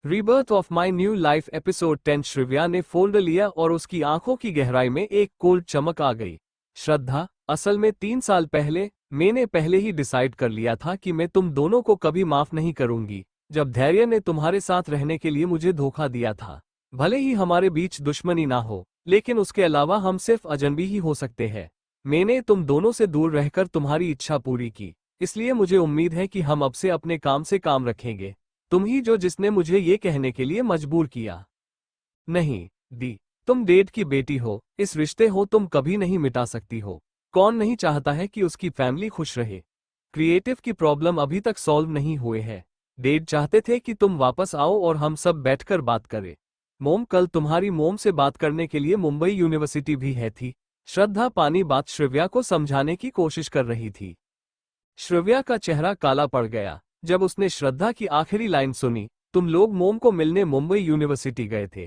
Rebirth of my new life episode 10। श्रिव्या ने folder लिया और उसकी आंखों की गहराई में एक कोल्ड चमक आ गई। श्रद्धा, असल में 3 साल पहले मैंने पहले ही डिसाइड कर लिया था कि मैं तुम दोनों को कभी माफ नहीं करूंगी। जब धैर्य ने तुम्हारे साथ रहने के लिए मुझे धोखा दिया था। भले ही हमारे बीच दुश्मनी ना हो, लेकिन उसके अलावा हम सिर्फ अजनबी ही हो सकते हैं। मैंने तुम दोनों से दूर रहकर तुम्हारी इच्छा पूरी की, इसलिए मुझे उम्मीद है कि हम अब से अपने काम से काम रखेंगे। तुम ही जो जिसने मुझे ये कहने के लिए मजबूर किया। नहीं, दी, तुम डेड की बेटी हो, इस रिश्ते हो तुम कभी नहीं मिटा सकती हो। कौन नहीं चाहता है कि उसकी फैमिली खुश रहे। क्रिएटिव की प्रॉब्लम अभी तक सॉल्व नहीं हुए है। डेड चाहते थे कि तुम वापस आओ और हम सब बैठकर बात करें। मोम, कल तुम्हारी मोम से बात करने के लिए मुंबई यूनिवर्सिटी भी है थी। श्रद्धा पानी बात श्रिव्या को समझाने की कोशिश कर रही थी। श्रिव्या का चेहरा काला पड़ गया जब उसने श्रद्धा की आखिरी लाइन सुनी। तुम लोग मोम को मिलने मुंबई यूनिवर्सिटी गए थे।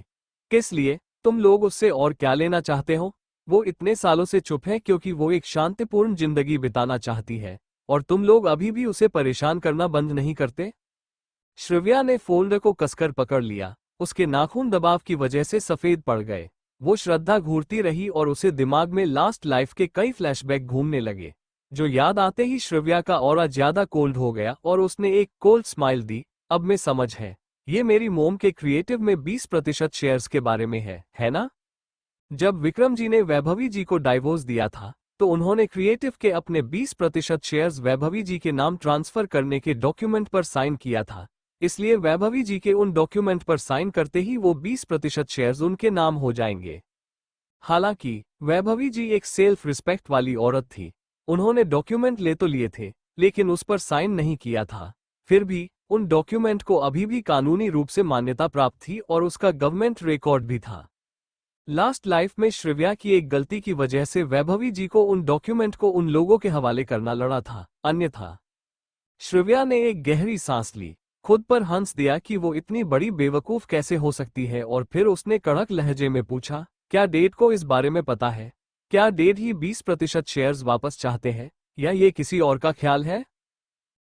किस लिए? तुम लोग उससे और क्या लेना चाहते हो? वो इतने सालों से चुप है क्योंकि वो एक शांतिपूर्ण जिंदगी बिताना चाहती है, और तुम लोग अभी भी उसे परेशान करना बंद नहीं करते। श्रिव्या ने फोल्डर को कसकर पकड़ लिया। उसके नाखून दबाव की वजह से सफेद पड़ गए। वो श्रद्धा घूरती रही और उसे दिमाग में लास्ट लाइफ के कई फ्लैशबैक घूमने लगे, जो याद आते ही श्रिव्या का ऑरा ज्यादा कोल्ड हो गया और उसने एक कोल्ड स्माइल दी। अब में समझ है, ये मेरी मोम के क्रिएटिव में 20% शेयर्स के बारे में है ना? जब विक्रम जी ने वैभवी जी को डाइवोर्स दिया था, तो उन्होंने क्रिएटिव के अपने 20% शेयर्स वैभवी जी के नाम ट्रांसफर करने के डॉक्यूमेंट पर साइन किया था। इसलिए वैभवी जी के उन डॉक्यूमेंट पर साइन करते ही वो 20% शेयर्स उनके नाम हो जाएंगे। हालांकि वैभवी जी एक सेल्फ रिस्पेक्ट वाली औरत थी। उन्होंने डॉक्यूमेंट ले तो लिए थे, लेकिन उस पर साइन नहीं किया था। फिर भी उन डॉक्यूमेंट को अभी भी कानूनी रूप से मान्यता प्राप्त थी और उसका गवर्नमेंट रिकॉर्ड भी था। लास्ट लाइफ में श्रिव्या की एक गलती की वजह से वैभवी जी को उन डॉक्यूमेंट को उन लोगों के हवाले करना लड़ा था, अन्यथा। श्रिव्या ने एक गहरी सांस ली, खुद पर हंस दिया कि वो इतनी बड़ी बेवकूफ कैसे हो सकती है, और फिर उसने कड़क लहजे में पूछा, क्या डेड को इस बारे में पता है? क्या डेड ही 20% शेयर्स वापस चाहते हैं, या ये किसी और का ख्याल है?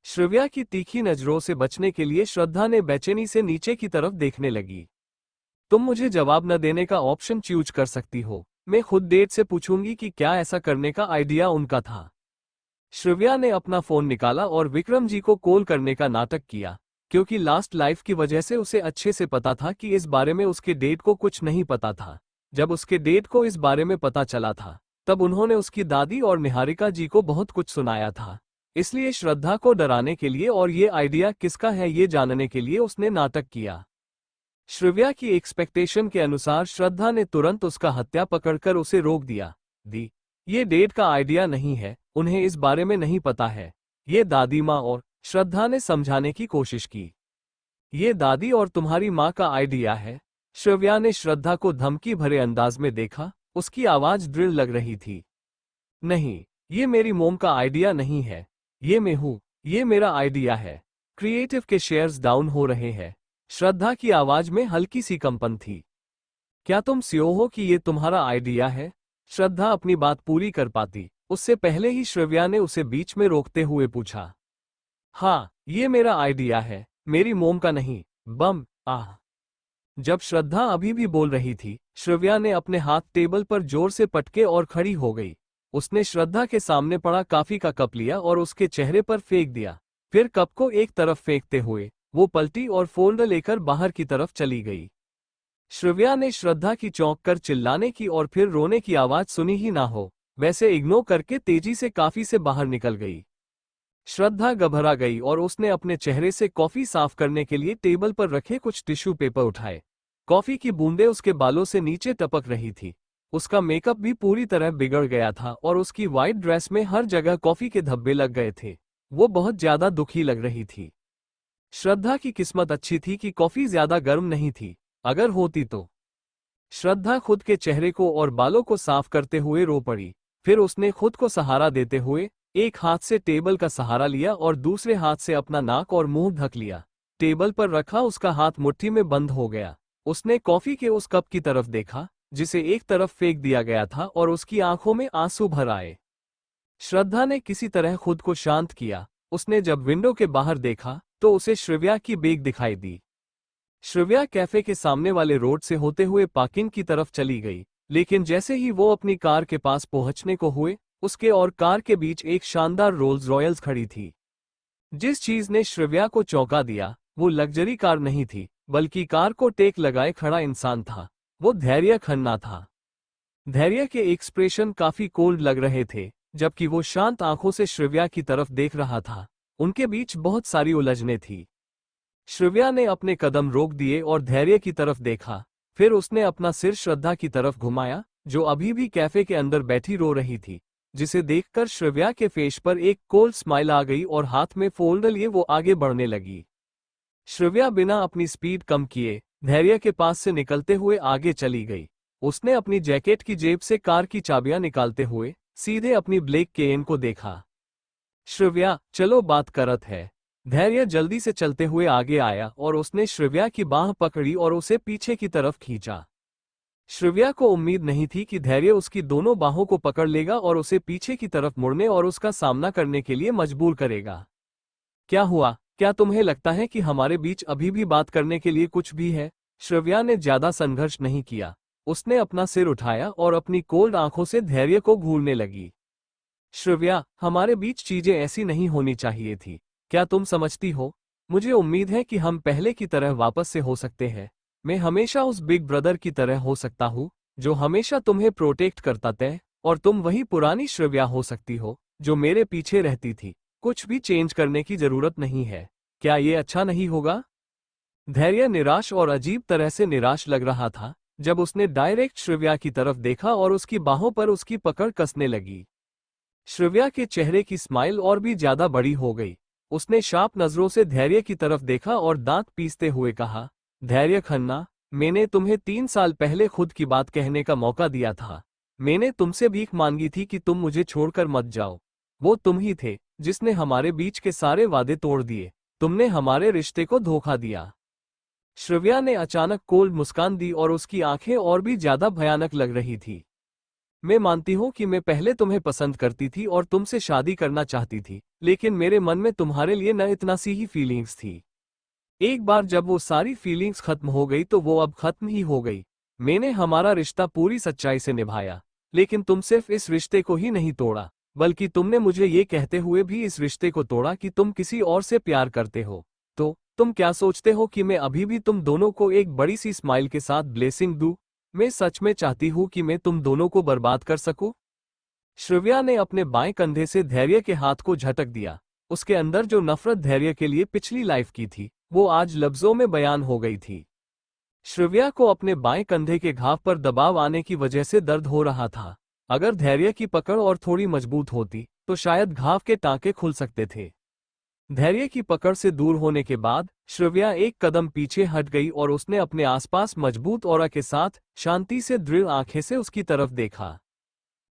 श्रिव्या की तीखी नजरों से बचने के लिए श्रद्धा ने बेचैनी से नीचे की तरफ देखने लगी। तुम मुझे जवाब न देने का ऑप्शन चूज कर सकती हो। मैं खुद डेड से पूछूंगी कि क्या ऐसा करने का आइडिया उनका था। श्रिव्या ने अपना फोन निकाला और विक्रम जी को कॉल करने का नाटक किया, क्योंकि लास्ट लाइफ की वजह से उसे अच्छे से पता था कि इस बारे में उसके डेड को कुछ नहीं पता था। जब उसके डेड को इस बारे में पता चला था, तब उन्होंने उसकी दादी और निहारिका जी को बहुत कुछ सुनाया था। इसलिए श्रद्धा को डराने के लिए और ये आइडिया किसका है ये जानने के लिए उसने नाटक किया। श्रिव्या की एक्सपेक्टेशन के अनुसार श्रद्धा ने तुरंत उसका हत्या पकड़कर उसे रोक दिया। दी, ये डेड का आइडिया नहीं है, उन्हें इस बारे में नहीं पता है। ये दादी माँ और श्रद्धा ने समझाने की कोशिश की। ये दादी और तुम्हारी माँ का आइडिया है। श्रिव्या ने श्रद्धा को धमकी भरे अंदाज में देखा, उसकी आवाज दृढ़ लग रही थी। नहीं, ये मेरी मोम का आइडिया नहीं है। ये मैं हूँ, ये मेरा आइडिया है। क्रिएटिव के शेयर्स डाउन हो रहे हैं। श्रद्धा की आवाज में हल्की सी कंपन थी। क्या तुम श्योर हो कि ये तुम्हारा आइडिया है? श्रद्धा अपनी बात पूरी कर पाती उससे पहले ही श्रिव्या ने उसे बीच में रोकते हुए पूछा। हाँ, ये मेरा आइडिया है, मेरी मोम का नहीं। बम आह। जब श्रद्धा अभी भी बोल रही थी, श्रिव्या ने अपने हाथ टेबल पर जोर से पटके और खड़ी हो गई। उसने श्रद्धा के सामने पड़ा कॉफी का कप लिया और उसके चेहरे पर फेंक दिया। फिर कप को एक तरफ फेंकते हुए वो पलटी और फोल्डर लेकर बाहर की तरफ चली गई। श्रिव्या ने श्रद्धा की चौंक कर चिल्लाने की और फिर रोने की आवाज सुनी ही ना हो, वैसे इग्नोर करके तेजी से कॉफी से बाहर निकल गई। श्रद्धा घबरा गई और उसने अपने चेहरे से कॉफी साफ करने के लिए टेबल पर रखे कुछ टिश्यू पेपर उठाए। कॉफी की बूंदें उसके बालों से नीचे टपक रही थी। उसका मेकअप भी पूरी तरह बिगड़ गया था और उसकी वाइट ड्रेस में हर जगह कॉफी के धब्बे लग गए थे। वो बहुत ज्यादा दुखी लग रही थी। श्रद्धा की किस्मत अच्छी थी कि कॉफी ज्यादा गर्म नहीं थी, अगर होती तो। श्रद्धा खुद के चेहरे को और बालों को साफ करते हुए रो पड़ी। फिर उसने खुद को सहारा देते हुए एक हाथ से टेबल का सहारा लिया और दूसरे हाथ से अपना नाक और मुंह ढक लिया। टेबल पर रखा उसका हाथ मुट्ठी में बंद हो गया। उसने कॉफी के उस कप की तरफ देखा जिसे एक तरफ फेंक दिया गया था और उसकी आंखों में आंसू भर आए। श्रद्धा ने किसी तरह खुद को शांत किया। उसने जब विंडो के बाहर देखा तो उसे श्रिव्या की बैग दिखाई दी। श्रव्या कैफे के सामने वाले रोड से होते हुए पार्किंग की तरफ चली गई, लेकिन जैसे ही वो अपनी कार के पास पहुंचने को हुए, उसके और कार के बीच एक शानदार रोल्स रॉयल्स खड़ी थी। जिस चीज ने श्रव्या को चौंका दिया वो लग्जरी कार नहीं थी, बल्कि कार को टेक लगाए खड़ा इंसान था। वो धैर्य खन्ना था। धैर्य के एक्सप्रेशन काफी कोल्ड लग रहे थे, जबकि वो शांत आंखों से श्रव्या की तरफ देख रहा था। उनके बीच बहुत सारी उलझनें थी। श्रव्या ने अपने कदम रोक दिए और धैर्य की तरफ देखा। फिर उसने अपना सिर श्रद्धा की तरफ घुमाया, जो अभी भी कैफे के अंदर बैठी रो रही थी, जिसे देखकर श्रव्या के फेस पर एक कोल्ड स्माइल आ गई और हाथ में फोल्डर लिए वो आगे बढ़ने लगी। श्रव्या बिना अपनी स्पीड कम किए धैर्य के पास से निकलते हुए आगे चली गई। उसने अपनी जैकेट की जेब से कार की चाबियां निकालते हुए सीधे अपनी ब्लैक केयन को देखा। श्रव्या, चलो बात करत है। धैर्य जल्दी से चलते हुए आगे आया और उसने श्रव्या की बांह पकड़ी और उसे पीछे की तरफ खींचा। श्रव्या को उम्मीद नहीं थी कि धैर्य उसकी दोनों बाहों को पकड़ लेगा और उसे पीछे की तरफ मुड़ने और उसका सामना करने के लिए मजबूर करेगा। क्या हुआ? क्या तुम्हें लगता है कि हमारे बीच अभी भी बात करने के लिए कुछ भी है? श्रव्या ने ज्यादा संघर्ष नहीं किया। उसने अपना सिर उठाया और अपनी कोल्ड आंखों से धैर्य को घूरने लगी। श्रव्या, हमारे बीच चीजें ऐसी नहीं होनी चाहिए थी। क्या तुम समझती हो? मुझे उम्मीद है कि हम पहले की तरह वापस से हो सकते हैं। मैं हमेशा उस बिग ब्रदर की तरह हो सकता हूँ, जो हमेशा तुम्हें प्रोटेक्ट करता था, और तुम वही पुरानी श्रव्या हो सकती हो, जो मेरे पीछे रहती थी। कुछ भी चेंज करने की जरूरत नहीं है। क्या ये अच्छा नहीं होगा? धैर्य निराश और अजीब तरह से निराश लग रहा था जब उसने डायरेक्ट श्रव्या की तरफ देखा और उसकी बाहों पर उसकी पकड़ कसने लगी। श्रव्या के चेहरे की स्माइल और भी ज्यादा बड़ी हो गई। उसने शार्प नजरों से धैर्य की तरफ देखा और दांत पीसते हुए कहा, धैर्य खन्ना, मैंने तुम्हें 3 साल पहले खुद की बात कहने का मौका दिया था। मैंने तुमसे भीख मांगी थी कि तुम मुझे छोड़कर मत जाओ। वो तुम ही थे जिसने हमारे बीच के सारे वादे तोड़ दिए। तुमने हमारे रिश्ते को धोखा दिया। श्रव्या ने अचानक कोल्ड मुस्कान दी और उसकी आंखें और भी ज्यादा भयानक लग रही थी। मैं मानती हूँ कि मैं पहले तुम्हें पसंद करती थी और तुमसे शादी करना चाहती थी, लेकिन मेरे मन में तुम्हारे लिए न इतना सी ही फीलिंग्स थी। एक बार जब वो सारी फीलिंग्स खत्म हो गई तो वो अब खत्म ही हो गई। मैंने हमारा रिश्ता पूरी सच्चाई से निभाया, लेकिन तुम सिर्फ इस रिश्ते को ही नहीं तोड़ा, बल्कि तुमने मुझे ये कहते हुए भी इस रिश्ते को तोड़ा कि तुम किसी और से प्यार करते हो। तो तुम क्या सोचते हो कि मैं अभी भी तुम दोनों को एक बड़ी सी स्माइल के साथ ब्लेसिंग दूं? मैं सच में चाहती हूँ कि मैं तुम दोनों को बर्बाद कर सकूं? श्रव्या ने अपने बाएं कंधे से धैर्य के हाथ को झटक दिया। उसके अंदर जो नफरत धैर्य के लिए पिछली लाइफ की थी, वो आज लफ्जों में बयान हो गई थी। श्रव्या को अपने बाएं कंधे के घाव पर दबाव आने की वजह से दर्द हो रहा था। अगर धैर्य की पकड़ और थोड़ी मजबूत होती तो शायद घाव के टांके खुल सकते थे। धैर्य की पकड़ से दूर होने के बाद श्रव्या एक कदम पीछे हट गई और उसने अपने आसपास मजबूत ऑरा के साथ शांति से दृढ़ आंखें से उसकी तरफ देखा।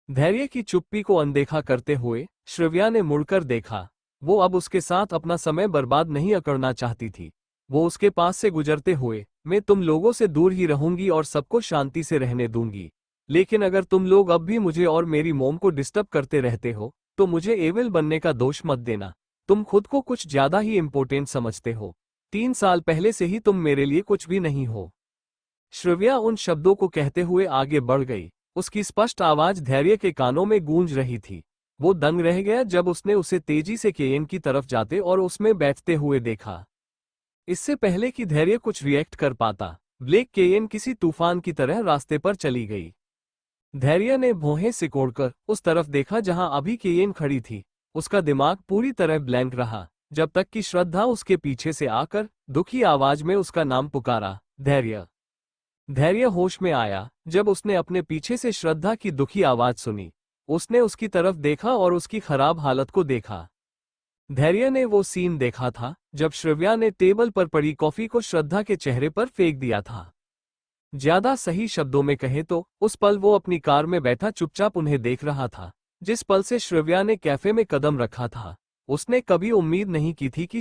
धैर्य की चुप्पी को अनदेखा करते हुए श्रव्या ने मुड़कर देखा। वो अब उसके साथ अपना समय बर्बाद नहीं करना चाहती थी। वो उसके पास से गुजरते हुए, मैं तुम लोगों से दूर ही रहूंगी और सबको शांति से रहने दूंगी, लेकिन अगर तुम लोग अब भी मुझे और मेरी मॉम को डिस्टर्ब करते रहते हो तो मुझे एविल बनने का दोष मत देना। तुम खुद को कुछ ज्यादा ही इम्पोर्टेंट समझते हो। 3 साल पहले से ही तुम मेरे लिए कुछ भी नहीं हो। श्रव्या उन शब्दों को कहते हुए आगे बढ़ गई। उसकी स्पष्ट आवाज धैर्य के कानों में गूंज रही थी। वो दंग रह गया जब उसने उसे तेजी से केएन की तरफ जाते और उसमें बैठते हुए देखा। इससे पहले कि धैर्य कुछ रिएक्ट कर पाता, ब्लेक केएन किसी तूफान की तरह रास्ते पर चली गई। धैर्य ने भौहें सिकोड़कर उस तरफ देखा जहां अभी केएन खड़ी थी। उसका दिमाग पूरी तरह ब्लैंक रहा जब तक कि श्रद्धा उसके पीछे से आकर दुखी आवाज में उसका नाम पुकारा, धैर्य। धैर्य होश में आया जब उसने अपने पीछे से श्रद्धा की दुखी आवाज सुनी। उसने उसकी तरफ देखा और उसकी खराब हालत को देखा। धैर्य ने वो सीन देखा था जब श्रव्या ने टेबल पर पड़ी कॉफी को श्रद्धा के चेहरे पर फेंक दिया था। ज्यादा सही शब्दों में कहे तो उस पल वो अपनी कार में बैठा चुपचाप उन्हें देख रहा था। जिस पल से श्रव्या ने कैफे में कदम रखा था, उसने कभी उम्मीद नहीं की थी कि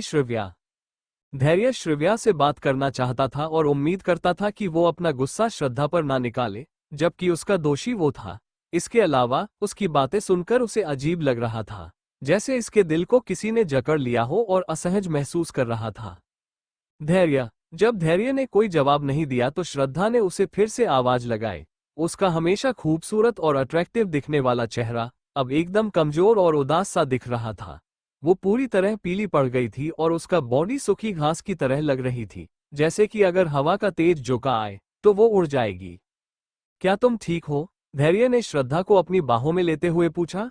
धैर्य श्रव्या से बात करना चाहता था और उम्मीद करता था कि वो अपना गुस्सा श्रद्धा पर ना निकाले, जबकि उसका दोषी वो था। इसके अलावा उसकी बातें सुनकर उसे अजीब लग रहा था, जैसे इसके दिल को किसी ने जकड़ लिया हो और असहज महसूस कर रहा था। धैर्य, जब धैर्य ने कोई जवाब नहीं दिया तो श्रद्धा ने उसे फिर से आवाज लगाई। उसका हमेशा खूबसूरत और अट्रैक्टिव दिखने वाला चेहरा अब एकदम कमजोर और उदास सा दिख रहा था। वो पूरी तरह पीली पड़ गई थी और उसका बॉडी सूखी घास की तरह लग रही थी, जैसे कि अगर हवा का तेज झोंका आए तो वो उड़ जाएगी। क्या तुम ठीक हो? धैर्य ने श्रद्धा को अपनी बाहों में लेते हुए पूछा।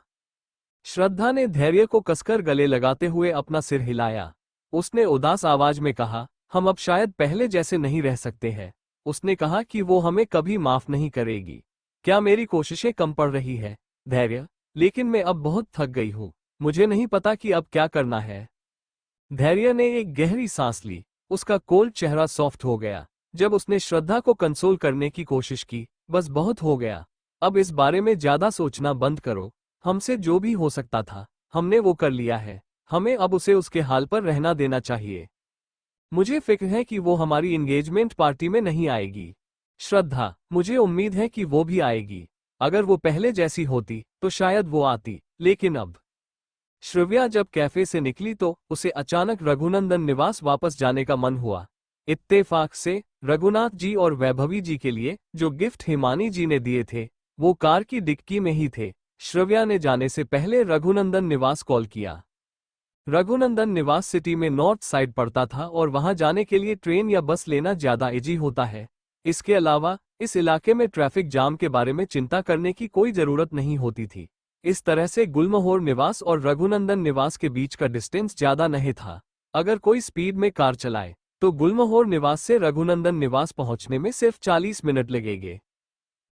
श्रद्धा ने धैर्य को कसकर गले लगाते हुए अपना सिर हिलाया। उसने उदास आवाज में कहा, हम अब शायद पहले जैसे नहीं रह सकते हैं। उसने कहा कि वो हमें कभी माफ नहीं करेगी। क्या मेरी कोशिशें कम पड़ रही है धैर्य? लेकिन मैं अब बहुत थक गई हूँ। मुझे नहीं पता कि अब क्या करना है। धैर्य ने एक गहरी सांस ली। उसका कोल्ड चेहरा सॉफ्ट हो गया जब उसने श्रद्धा को कंसोल करने की कोशिश की। बस बहुत हो गया। अब इस बारे में ज्यादा सोचना बंद करो। हमसे जो भी हो सकता था हमने वो कर लिया है। हमें अब उसे उसके हाल पर रहना देना चाहिए। मुझे फिक्र है कि वो हमारी एंगेजमेंट पार्टी में नहीं आएगी। श्रद्धा, मुझे उम्मीद है कि वो भी आएगी। अगर वो पहले जैसी होती तो शायद वो आती, लेकिन अब। श्रव्या जब कैफे से निकली तो उसे अचानक रघुनंदन निवास वापस जाने का मन हुआ। इत्तेफाक से रघुनाथ जी और वैभवी जी के लिए जो गिफ्ट हिमानी जी ने दिए थे वो कार की डिक्की में ही थे। श्रव्या ने जाने से पहले रघुनंदन निवास कॉल किया। रघुनंदन निवास सिटी में नॉर्थ साइड पड़ता था और वहां जाने के लिए ट्रेन या बस लेना ज्यादा इजी होता है। इसके अलावा इस इलाके में ट्रैफिक जाम के बारे में चिंता करने की कोई जरूरत नहीं होती थी। इस तरह से गुलमोहर निवास और रघुनंदन निवास के बीच का डिस्टेंस ज्यादा नहीं था। अगर कोई स्पीड में कार चलाए तो गुलमोहर निवास से रघुनंदन निवास पहुंचने में सिर्फ 40 मिनट लगेंगे।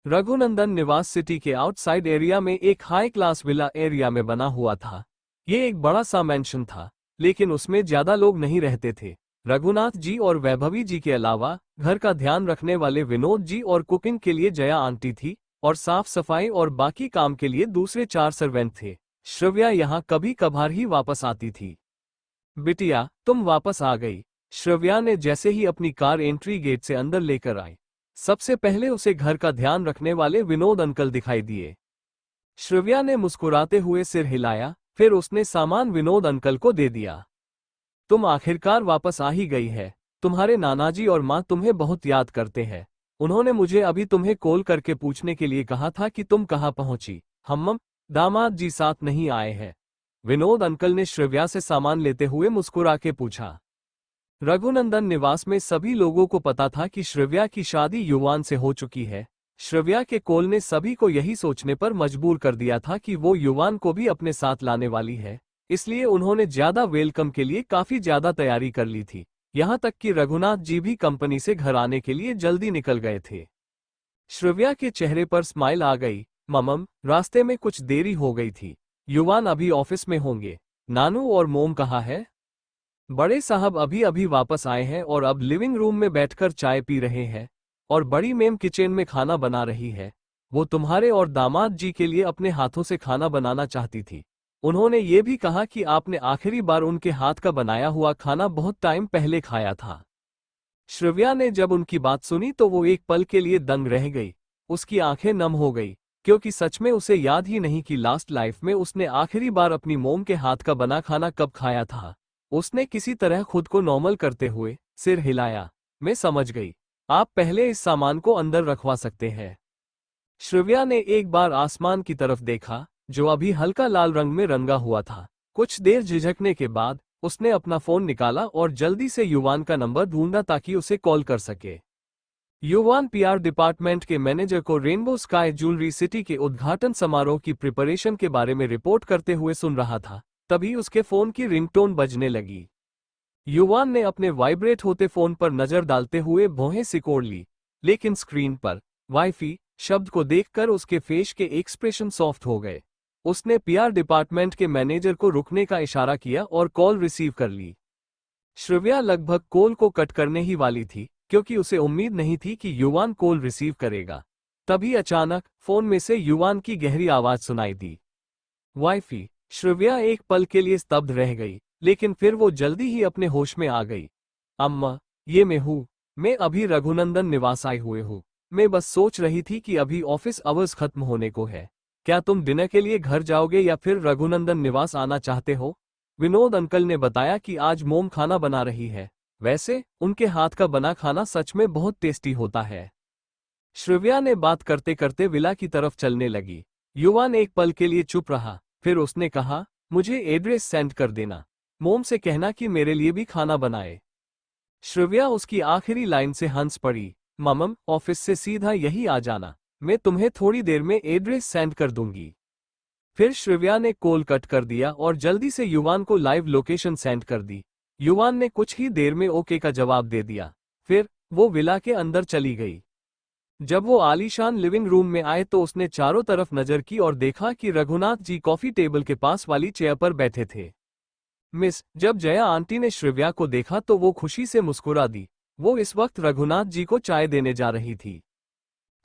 रघुनंदन निवास सिटी के आउटसाइड एरिया में एक हाई क्लास विला एरिया में बना हुआ था। ये एक बड़ा सा मैंशन था, लेकिन उसमें ज्यादा लोग नहीं रहते थे। रघुनाथ जी और वैभवी जी के अलावा घर का ध्यान रखने वाले विनोद जी और कुकिंग के लिए जया आंटी थी और साफ सफाई और बाकी काम के लिए दूसरे 4 सर्वेंट थे। श्रव्या यहाँ कभी कभार ही वापस आती थी। बिटिया, तुम वापस आ गई। श्रव्या ने जैसे ही अपनी कार एंट्री गेट से अंदर लेकर आई, सबसे पहले उसे घर का ध्यान रखने वाले विनोद अंकल दिखाई दिए। श्रव्या ने मुस्कुराते हुए सिर हिलाया, फिर उसने सामान विनोद अंकल को दे दिया। तुम आखिरकार वापस आ ही गई है। तुम्हारे नानाजी और माँ तुम्हें बहुत याद करते हैं। उन्होंने मुझे अभी तुम्हें कॉल करके पूछने के लिए कहा था कि तुम कहाँ पहुंची। हम दामाद जी साथ नहीं आए हैं। विनोद अंकल ने श्रव्या से सामान लेते हुए मुस्कुरा के पूछा। रघुनंदन निवास में सभी लोगों को पता था कि श्रव्या की शादी युवान से हो चुकी है। श्रव्या के कॉल ने सभी को यही सोचने पर मजबूर कर दिया था कि वो युवान को भी अपने साथ लाने वाली है, इसलिए उन्होंने ज्यादा वेलकम के लिए काफी ज्यादा तैयारी कर ली थी। यहाँ तक कि रघुनाथ जी भी कंपनी से घर आने के लिए जल्दी निकल गए थे। श्रव्या के चेहरे पर स्माइल आ गई। ममम, रास्ते में कुछ देरी हो गई थी। युवान अभी ऑफिस में होंगे। नानू और मोम कहाँ है? बड़े साहब अभी अभी वापस आए हैं और अब लिविंग रूम में बैठकर चाय पी रहे हैं और बड़ी मेम किचन में खाना बना रही है। वो तुम्हारे और दामाद जी के लिए अपने हाथों से खाना बनाना चाहती थी। उन्होंने ये भी कहा कि आपने आखिरी बार उनके हाथ का बनाया हुआ खाना बहुत टाइम पहले खाया था। श्रव्या ने जब उनकी बात सुनी तो वो एक पल के लिए दंग रह गई। उसकी आंखें नम हो गई, क्योंकि सच में उसे याद ही नहीं कि लास्ट लाइफ में उसने आखिरी बार अपनी मोम के हाथ का बना खाना कब खाया था। उसने किसी तरह खुद को नॉर्मल करते हुए सिर हिलाया। मैं समझ गई। आप पहले इस सामान को अंदर रखवा सकते हैं। श्रव्या ने एक बार आसमान की तरफ देखा, जो अभी हल्का लाल रंग में रंगा हुआ था। कुछ देर झिझकने के बाद उसने अपना फोन निकाला और जल्दी से युवान का नंबर ढूंढा ताकि उसे कॉल कर सके। युवान पीआर डिपार्टमेंट के मैनेजर को रेनबो स्काई ज्वेलरी सिटी के उद्घाटन समारोह की प्रिपरेशन के बारे में रिपोर्ट करते हुए सुन रहा था। तभी उसके फोन की रिंगटोन बजने लगी। युवान ने अपने वाइब्रेट होते फोन पर नजर डालते हुए भौहें सिकोड़ ली, लेकिन स्क्रीन पर वाईफी शब्द को देखकर उसके फेस के एक्सप्रेशन सॉफ्ट हो गए। उसने पीआर डिपार्टमेंट के मैनेजर को रुकने का इशारा किया और कॉल रिसीव कर ली। श्रव्या लगभग कॉल को कट करने ही वाली थी, क्योंकि उसे उम्मीद नहीं थी कि युवान कॉल रिसीव करेगा। तभी अचानक फोन में से युवान की गहरी आवाज सुनाई दी। वाईफी। श्रव्या एक पल के लिए स्तब्ध रह गई, लेकिन फिर वो जल्दी ही अपने होश में आ गई। अम्मा, ये मैं हूँ। मैं अभी रघुनंदन निवास आए हुए हूँ। मैं बस सोच रही थी कि अभी ऑफिस आवर्स खत्म होने को है। क्या तुम डिनर के लिए घर जाओगे या फिर रघुनंदन निवास आना चाहते हो? विनोद अंकल ने बताया कि आज मोम खाना बना रही है। वैसे उनके हाथ का बना खाना सच में बहुत टेस्टी होता है। श्रिव्या ने बात करते करते विला की तरफ चलने लगी। युवान एक पल के लिए चुप रहा, फिर उसने कहा, मुझे एड्रेस सेंड कर देना। मोम से कहना कि मेरे लिए भी खाना बनाए। श्रिव्या उसकी आखिरी लाइन से हंस पड़ी। ममम, ऑफिस से सीधा यही आ जाना, मैं तुम्हें थोड़ी देर में एड्रेस सेंड कर दूंगी। फिर श्रिव्या ने कॉल कट कर दिया और जल्दी से युवान को लाइव लोकेशन सेंड कर दी। युवान ने कुछ ही देर में ओके का जवाब दे दिया। फिर वो विला के अंदर चली गई। जब वो आलीशान लिविंग रूम में आए तो उसने चारों तरफ नजर की और देखा कि रघुनाथ जी कॉफी टेबल के पास वाली चेयर पर बैठे थे। मिस, जब जया आंटी ने श्रिव्या को देखा तो वो खुशी से मुस्कुरा दी। वो इस वक्त रघुनाथ जी को चाय देने जा रही थी।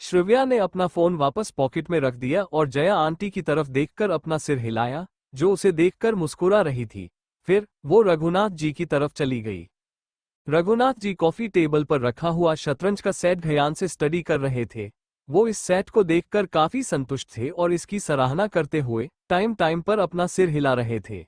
श्रिव्या ने अपना फोन वापस पॉकेट में रख दिया और जया आंटी की तरफ देखकर अपना सिर हिलाया, जो उसे देखकर मुस्कुरा रही थी। फिर वो रघुनाथ जी की तरफ चली गई। रघुनाथ जी कॉफी टेबल पर रखा हुआ शतरंज का सेट ध्यान से स्टडी कर रहे थे। वो इस सेट को देखकर काफी संतुष्ट थे और इसकी सराहना करते हुए टाइम टाइम पर अपना सिर हिला रहे थे।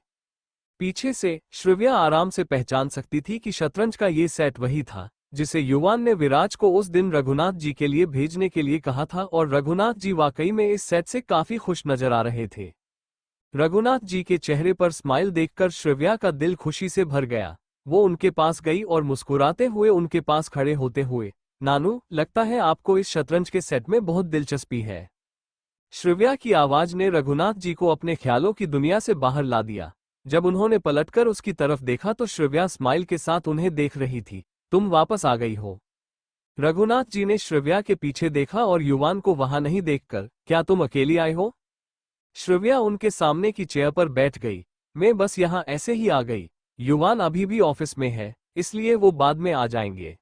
पीछे से श्रिव्या आराम से पहचान सकती थी कि शतरंज का ये सेट वही था जिसे युवान ने विराज को उस दिन रघुनाथ जी के लिए भेजने के लिए कहा था, और रघुनाथ जी वाकई में इस सेट से काफी खुश नजर आ रहे थे। रघुनाथ जी के चेहरे पर स्माइल देखकर श्रिव्या का दिल खुशी से भर गया। वो उनके पास गई और मुस्कुराते हुए उनके पास खड़े होते हुए, नानू, लगता है आपको इस शतरंज के सेट में बहुत दिलचस्पी है। श्रिव्या की आवाज ने रघुनाथ जी को अपने ख्यालों की दुनिया से बाहर ला दिया। जब उन्होंने पलटकर उसकी तरफ देखा तो श्रिव्या स्माइल के साथ उन्हें देख रही थी। तुम वापस आ गई हो। रघुनाथ जी ने श्रिव्या के पीछे देखा और युवान को वहां नहीं देखकर, क्या तुम अकेली आए हो? श्रिव्या उनके सामने की चेयर पर बैठ गई। मैं बस यहाँ ऐसे ही आ गई। युवान अभी भी ऑफिस में है, इसलिए वो बाद में आ जाएंगे।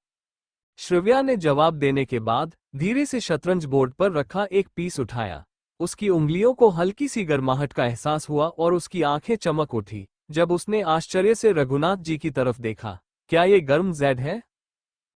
श्रिव्या ने जवाब देने के बाद धीरे से शतरंज बोर्ड पर रखा एक पीस उठाया। उसकी उंगलियों को हल्की सी गर्माहट का एहसास हुआ और उसकी आंखें चमक उठी जब उसने आश्चर्य से रघुनाथ जी की तरफ देखा। क्या ये गर्म जेड है?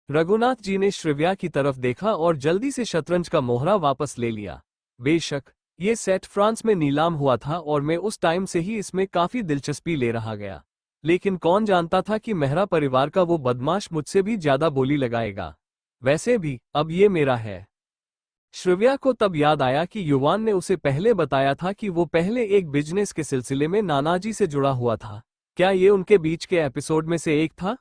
रघुनाथ जी ने श्रिव्या की तरफ देखा और जल्दी से शतरंज का मोहरा वापस ले लिया। बेशक, ये सेट फ्रांस में नीलाम हुआ था और मैं उस टाइम से ही इसमें काफी दिलचस्पी ले रहा गया, लेकिन कौन जानता था कि मेहरा परिवार का वो बदमाश मुझसे भी ज्यादा बोली लगाएगा। वैसे भी अब ये मेरा है। श्रिव्या को तब याद आया कि युवान ने उसे पहले बताया था कि वो पहले एक बिजनेस के सिलसिले में नानाजी से जुड़ा हुआ था। क्या ये उनके बीच के एपिसोड में से एक था?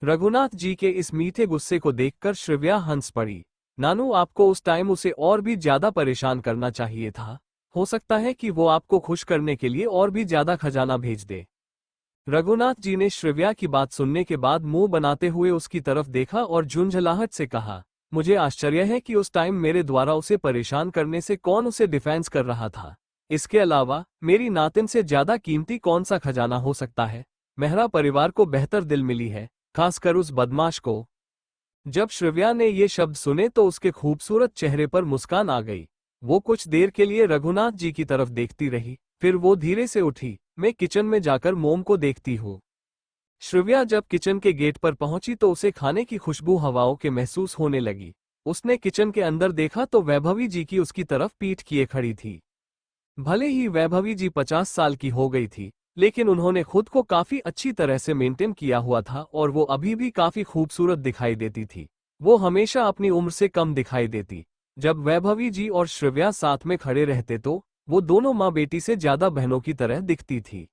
रघुनाथ जी के इस मीठे गुस्से को देखकर श्रिव्या हंस पड़ी। नानू, आपको उस टाइम उसे और भी ज्यादा परेशान करना चाहिए था। हो सकता है कि वो आपको खुश करने के लिए और भी ज्यादा खजाना भेज दे। रघुनाथ जी ने श्रिव्या की बात सुनने के बाद मुंह बनाते हुए उसकी तरफ देखा और झुंझलाहट से कहा, मुझे आश्चर्य है कि उस टाइम मेरे द्वारा उसे परेशान करने से कौन उसे डिफेंस कर रहा था। इसके अलावा मेरी नातिन से ज्यादा कीमती कौन सा खजाना हो सकता है? मेहरा परिवार को बेहतर दिल मिली है, खासकर उस बदमाश को। जब श्रिव्या ने ये शब्द सुने तो उसके खूबसूरत चेहरे पर मुस्कान आ गई। वो कुछ देर के लिए रघुनाथ जी की तरफ देखती रही, फिर वो धीरे से उठी। मैं किचन में जाकर मोम को देखती हूँ। श्रिव्या जब किचन के गेट पर पहुंची तो उसे खाने की खुशबू हवाओं के महसूस होने लगी। उसने किचन के अंदर देखा तो वैभवी जी की उसकी तरफ पीठ किए खड़ी थी। भले ही वैभवी जी 50 साल की हो गई थी, लेकिन उन्होंने खुद को काफी अच्छी तरह से मेंटेन किया हुआ था और वो अभी भी काफी खूबसूरत दिखाई देती थी। वो हमेशा अपनी उम्र से कम दिखाई देती। जब वैभवी जी और श्रिव्या साथ में खड़े रहते तो वो दोनों माँ बेटी से ज्यादा बहनों की तरह दिखती थी।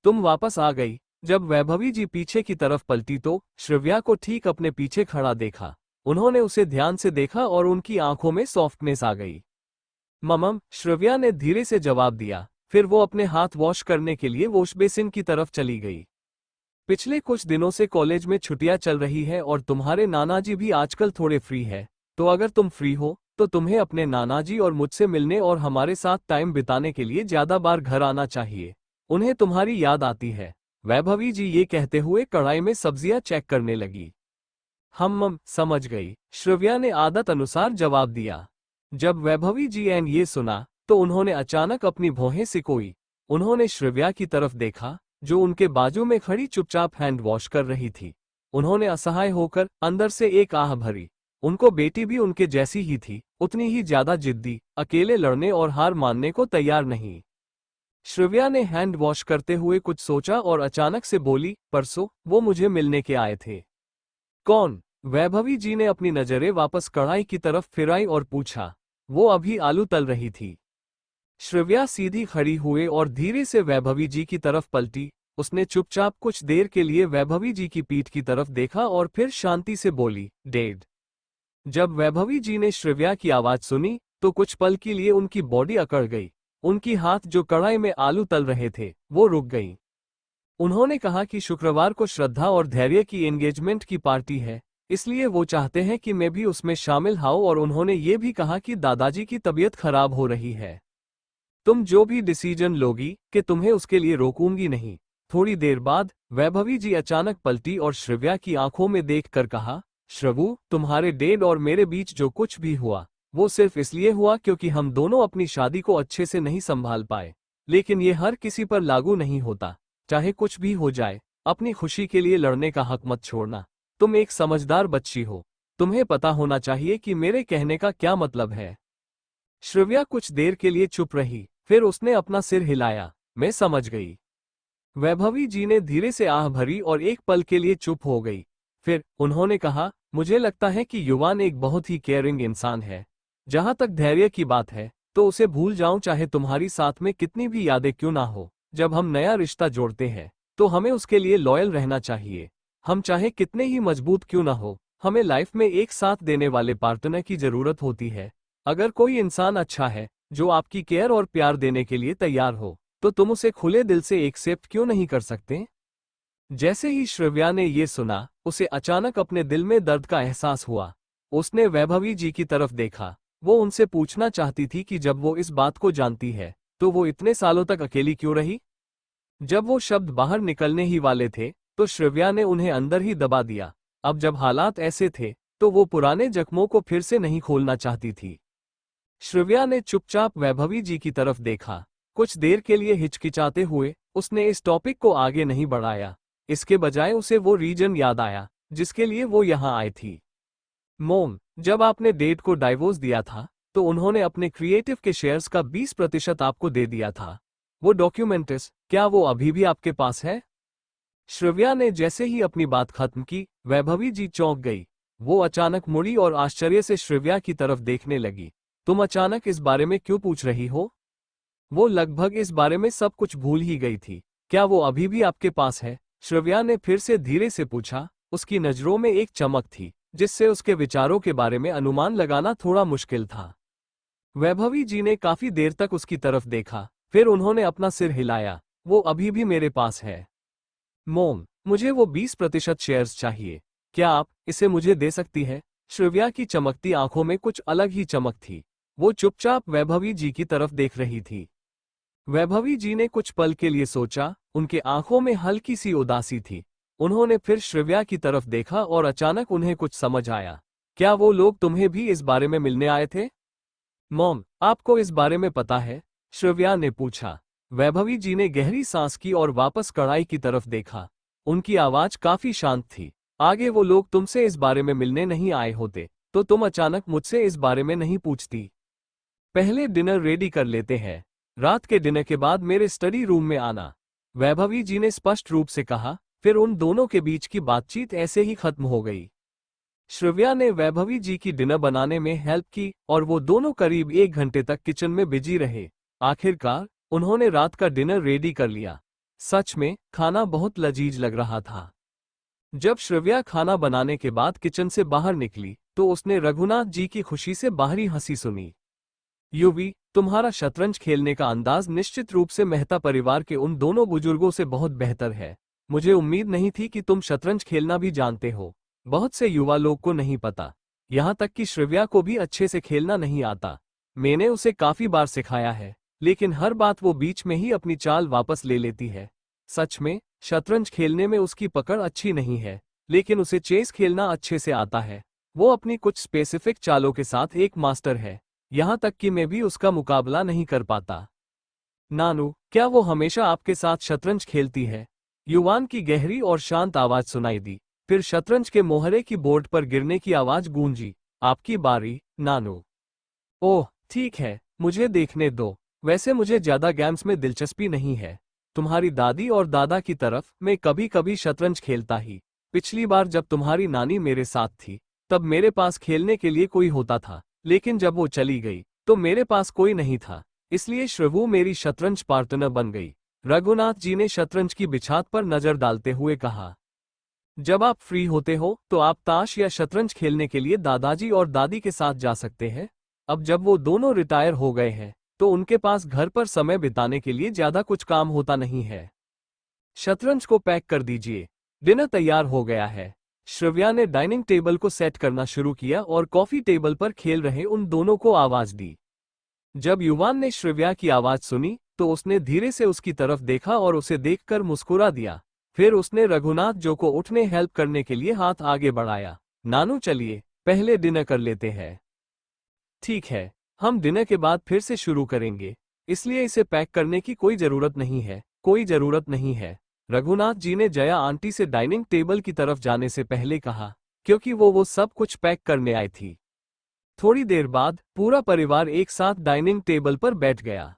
तुम वापस आ गई। जब वैभवी जी पीछे की तरफ पलटी तो श्रिव्या को ठीक अपने पीछे खड़ा देखा। उन्होंने उसे ध्यान से देखा और उनकी आंखों में सॉफ्टनेस आ गई। ममम, श्रिव्या ने धीरे से जवाब दिया। फिर वो अपने हाथ वॉश करने के लिए वॉश बेसिन की तरफ चली गई। पिछले कुछ दिनों से कॉलेज में छुट्टियां चल रही है और तुम्हारे नाना जी भी आजकल थोड़े फ्री है, तो अगर तुम फ्री हो तो तुम्हें अपने नाना जी और मुझसे मिलने और हमारे साथ टाइम बिताने के लिए ज्यादा बार घर आना चाहिए। उन्हें तुम्हारी याद आती है। वैभवी जी ये कहते हुए कढ़ाई में सब्जियां चेक करने लगी। हम समझ गई, श्रिव्या ने आदत अनुसार जवाब दिया। जब वैभवी जी एन ये सुना तो उन्होंने अचानक अपनी भौहें सिकोई। उन्होंने श्रिव्या की तरफ देखा जो उनके बाजू में खड़ी चुपचाप हैंड वॉश कर रही थी। उन्होंने असहाय होकर अंदर से एक आह भरी। उनको बेटी भी उनके जैसी ही थी, उतनी ही ज्यादा जिद्दी, अकेले लड़ने और हार मानने को तैयार नहीं। श्रव्या ने हैंड वॉश करते हुए कुछ सोचा और अचानक से बोली, परसों वो मुझे मिलने के आए थे। कौन? वैभवी जी ने अपनी नजरें वापस कढ़ाई की तरफ फिराई और पूछा। वो अभी आलू तल रही थी। श्रव्या सीधी खड़ी हुई और धीरे से वैभवी जी की तरफ पलटी। उसने चुपचाप कुछ देर के लिए वैभवी जी की पीठ की तरफ देखा और फिर शांति से बोली, डेड। जब वैभवी जी ने श्रव्या की आवाज सुनी तो कुछ पल के लिए उनकी बॉडी अकड़ गई। उनकी हाथ जो कढ़ाई में आलू तल रहे थे वो रुक गई। उन्होंने कहा कि शुक्रवार को श्रद्धा और धैर्य की एंगेजमेंट की पार्टी है, इसलिए वो चाहते हैं कि मैं भी उसमें शामिल हूं, और उन्होंने ये भी कहा कि दादाजी की तबीयत खराब हो रही है। तुम जो भी डिसीजन लोगी कि तुम्हें उसके लिए रोकूंगी नहीं। थोड़ी देर बाद वैभवी जी अचानक पलटी और श्रव्या की आंखों में देखकर कहा, श्रवू, तुम्हारे डेड और मेरे बीच जो कुछ भी हुआ वो सिर्फ इसलिए हुआ क्योंकि हम दोनों अपनी शादी को अच्छे से नहीं संभाल पाए। लेकिन ये हर किसी पर लागू नहीं होता। चाहे कुछ भी हो जाए, अपनी खुशी के लिए लड़ने का हक मत छोड़ना। तुम एक समझदार बच्ची हो, तुम्हें पता होना चाहिए कि मेरे कहने का क्या मतलब है। श्रव्या कुछ देर के लिए चुप रही, फिर उसने अपना सिर हिलाया। मैं समझ गई। वैभवी जी ने धीरे से आह भरी और एक पल के लिए चुप हो गई। फिर उन्होंने कहा, मुझे लगता है कि युवान एक बहुत ही केयरिंग इंसान है। जहां तक धैर्य की बात है तो उसे भूल जाऊं, चाहे तुम्हारी साथ में कितनी भी यादें क्यों ना हो। जब हम नया रिश्ता जोड़ते हैं तो हमें उसके लिए लॉयल रहना चाहिए। हम चाहे कितने ही मजबूत क्यों ना हो, हमें लाइफ में एक साथ देने वाले पार्टनर की जरूरत होती है। अगर कोई इंसान अच्छा है जो आपकी केयर और प्यार देने के लिए तैयार हो, तो तुम उसे खुले दिल से एक्सेप्ट क्यों नहीं कर सकते? जैसे ही श्रव्या ने ये सुना, उसे अचानक अपने दिल में दर्द का एहसास हुआ। उसने वैभवी जी की तरफ देखा। वो उनसे पूछना चाहती थी कि जब वो इस बात को जानती है तो वो इतने सालों तक अकेली क्यों रही। जब वो शब्द बाहर निकलने ही वाले थे तो श्रव्या ने उन्हें अंदर ही दबा दिया। अब जब हालात ऐसे थे तो वो पुराने जख्मों को फिर से नहीं खोलना चाहती थी। श्रव्या ने चुपचाप वैभवी जी की तरफ देखा। कुछ देर के लिए हिचकिचाते हुए उसने इस टॉपिक को आगे नहीं बढ़ाया। इसके बजाय उसे वो रीजन याद आया जिसके लिए वो यहाँ आई थी। मोम, जब आपने डेट को डाइवोर्स दिया था तो उन्होंने अपने क्रिएटिव के शेयर्स का 20% आपको दे दिया था। वो डॉक्यूमेंट्स, क्या वो अभी भी आपके पास है? श्रव्या ने जैसे ही अपनी बात खत्म की, वैभवी जी चौंक गई। वो अचानक मुड़ी और आश्चर्य से श्रव्या की तरफ देखने लगी। तुम अचानक इस बारे में क्यों पूछ रही हो? वो लगभग इस बारे में सब कुछ भूल ही गई थी। क्या वो अभी भी आपके पास है? श्रव्या ने फिर से धीरे से पूछा। उसकी नजरों में एक चमक थी जिससे उसके विचारों के बारे में अनुमान लगाना थोड़ा मुश्किल था। वैभवी जी ने काफी देर तक उसकी तरफ देखा, फिर उन्होंने अपना सिर हिलाया। वो अभी भी मेरे पास है। मोम, मुझे वो 20% शेयर्स चाहिए। क्या आप इसे मुझे दे सकती है? श्रव्या की चमकती आंखों में कुछ अलग ही चमक थी। वो चुपचाप वैभवी जी की तरफ देख रही थी। वैभवी जी ने कुछ पल के लिए सोचा। उनके आंखों में हल्की सी उदासी थी। उन्होंने फिर श्रव्या की तरफ देखा और अचानक उन्हें कुछ समझ आया। क्या वो लोग तुम्हें भी इस बारे में मिलने आए थे? मॉम, आपको इस बारे में पता है? श्रव्या ने पूछा। वैभवी जी ने गहरी सांस की और वापस कढ़ाई की तरफ देखा। उनकी आवाज काफी शांत थी। आगे वो लोग तुमसे इस बारे में मिलने नहीं आए होते तो तुम अचानक मुझसे इस बारे में नहीं पूछती। पहले डिनर रेडी कर लेते हैं। रात के डिनर के बाद मेरे स्टडी रूम में आना, वैभवी जी ने स्पष्ट रूप से कहा। फिर उन दोनों के बीच की बातचीत ऐसे ही खत्म हो गई। श्रव्या ने वैभवी जी की डिनर बनाने में हेल्प की और वो दोनों करीब 1 घंटे तक किचन में बिजी रहे। आखिरकार उन्होंने रात का डिनर रेडी कर लिया। सच में खाना बहुत लजीज लग रहा था। जब श्रव्या खाना बनाने के बाद किचन से बाहर निकली तो उसने रघुनाथ जी की खुशी से बाहरी हंसी सुनी। युवी, तुम्हारा शतरंज खेलने का अंदाज निश्चित रूप से मेहता परिवार के उन दोनों बुजुर्गों से बहुत बेहतर है। मुझे उम्मीद नहीं थी कि तुम शतरंज खेलना भी जानते हो। बहुत से युवा लोग को नहीं पता, यहाँ तक कि श्रव्या को भी अच्छे से खेलना नहीं आता। मैंने उसे काफी बार सिखाया है, लेकिन हर बात वो बीच में ही अपनी चाल वापस ले लेती है। सच में शतरंज खेलने में उसकी पकड़ अच्छी नहीं है, लेकिन उसे चेस खेलना अच्छे से आता है। वो अपनी कुछ स्पेसिफिक चालों के साथ एक मास्टर है, यहाँ तक कि मैं भी उसका मुकाबला नहीं कर पाता। नानू, क्या वो हमेशा आपके साथ शतरंज खेलती है? युवान की गहरी और शांत आवाज सुनाई दी। फिर शतरंज के मोहरे की बोर्ड पर गिरने की आवाज गूंजी। आपकी बारी, नानू। ओह, ठीक है, मुझे देखने दो। वैसे मुझे ज्यादा गेम्स में दिलचस्पी नहीं है। तुम्हारी दादी और दादा की तरफ मैं कभी कभी शतरंज खेलता ही। पिछली बार जब तुम्हारी नानी मेरे साथ थी तब मेरे पास खेलने के लिए कोई होता था, लेकिन जब वो चली गई तो मेरे पास कोई नहीं था, इसलिए श्रवू मेरी शतरंज पार्टनर बन गई। रघुनाथ जी ने शतरंज की बिछात पर नजर डालते हुए कहा। जब आप फ्री होते हो तो आप ताश या शतरंज खेलने के लिए दादाजी और दादी के साथ जा सकते हैं। अब जब वो दोनों रिटायर हो गए हैं तो उनके पास घर पर समय बिताने के लिए ज्यादा कुछ काम होता नहीं है। शतरंज को पैक कर दीजिए, डिनर तैयार हो गया है। श्रव्या ने डाइनिंग टेबल को सेट करना शुरू किया और कॉफी टेबल पर खेल रहे उन दोनों को आवाज दी। जब युवान ने श्रव्या की आवाज सुनी तो उसने धीरे से उसकी तरफ देखा और उसे देखकर मुस्कुरा दिया। फिर उसने रघुनाथ जो को उठने हेल्प करने के लिए हाथ आगे बढ़ाया। नानू चलिए पहले डिनर कर लेते हैं। ठीक है, हम डिनर के बाद फिर से शुरू करेंगे, इसलिए इसे पैक करने की कोई जरूरत नहीं है, कोई जरूरत नहीं है। रघुनाथ जी ने जया आंटी से डाइनिंग टेबल की तरफ जाने से पहले कहा, क्योंकि वो सब कुछ पैक करने आई थी। थोड़ी देर बाद पूरा परिवार एक साथ डाइनिंग टेबल पर बैठ गया।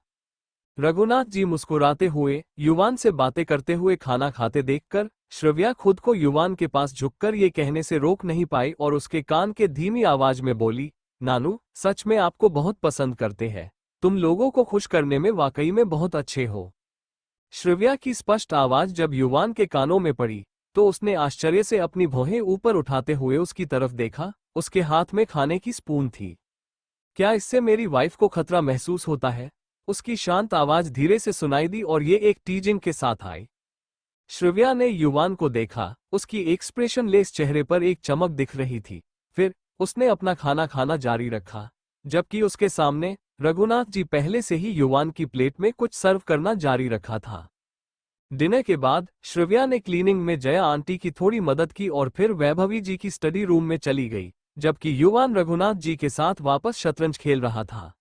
रघुनाथ जी मुस्कुराते हुए युवान से बातें करते हुए खाना खाते देखकर श्रव्या खुद को युवान के पास झुककर ये कहने से रोक नहीं पाई और उसके कान के धीमी आवाज में बोली, नानू सच में आपको बहुत पसंद करते हैं, तुम लोगों को खुश करने में वाकई में बहुत अच्छे हो। श्रव्या की स्पष्ट आवाज जब युवान के कानों में पड़ी तो उसने आश्चर्य से अपनी भौहें ऊपर उठाते हुए उसकी तरफ देखा। उसके हाथ में खाने की स्पून थी। क्या इससे मेरी वाइफ को खतरा महसूस होता है? उसकी शांत आवाज धीरे से सुनाई दी और ये एक टीजिंग के साथ आई। श्रव्या ने युवान को देखा, उसकी एक्सप्रेशन लेस चेहरे पर एक चमक दिख रही थी। फिर उसने अपना खाना खाना जारी रखा, जबकि उसके सामने रघुनाथ जी पहले से ही युवान की प्लेट में कुछ सर्व करना जारी रखा था। डिनर के बाद श्रव्या ने क्लीनिंग में जया आंटी की थोड़ी मदद की और फिर वैभवी जी की स्टडी रूम में चली गई, जबकि युवान रघुनाथ जी के साथ वापस शतरंज खेल रहा था।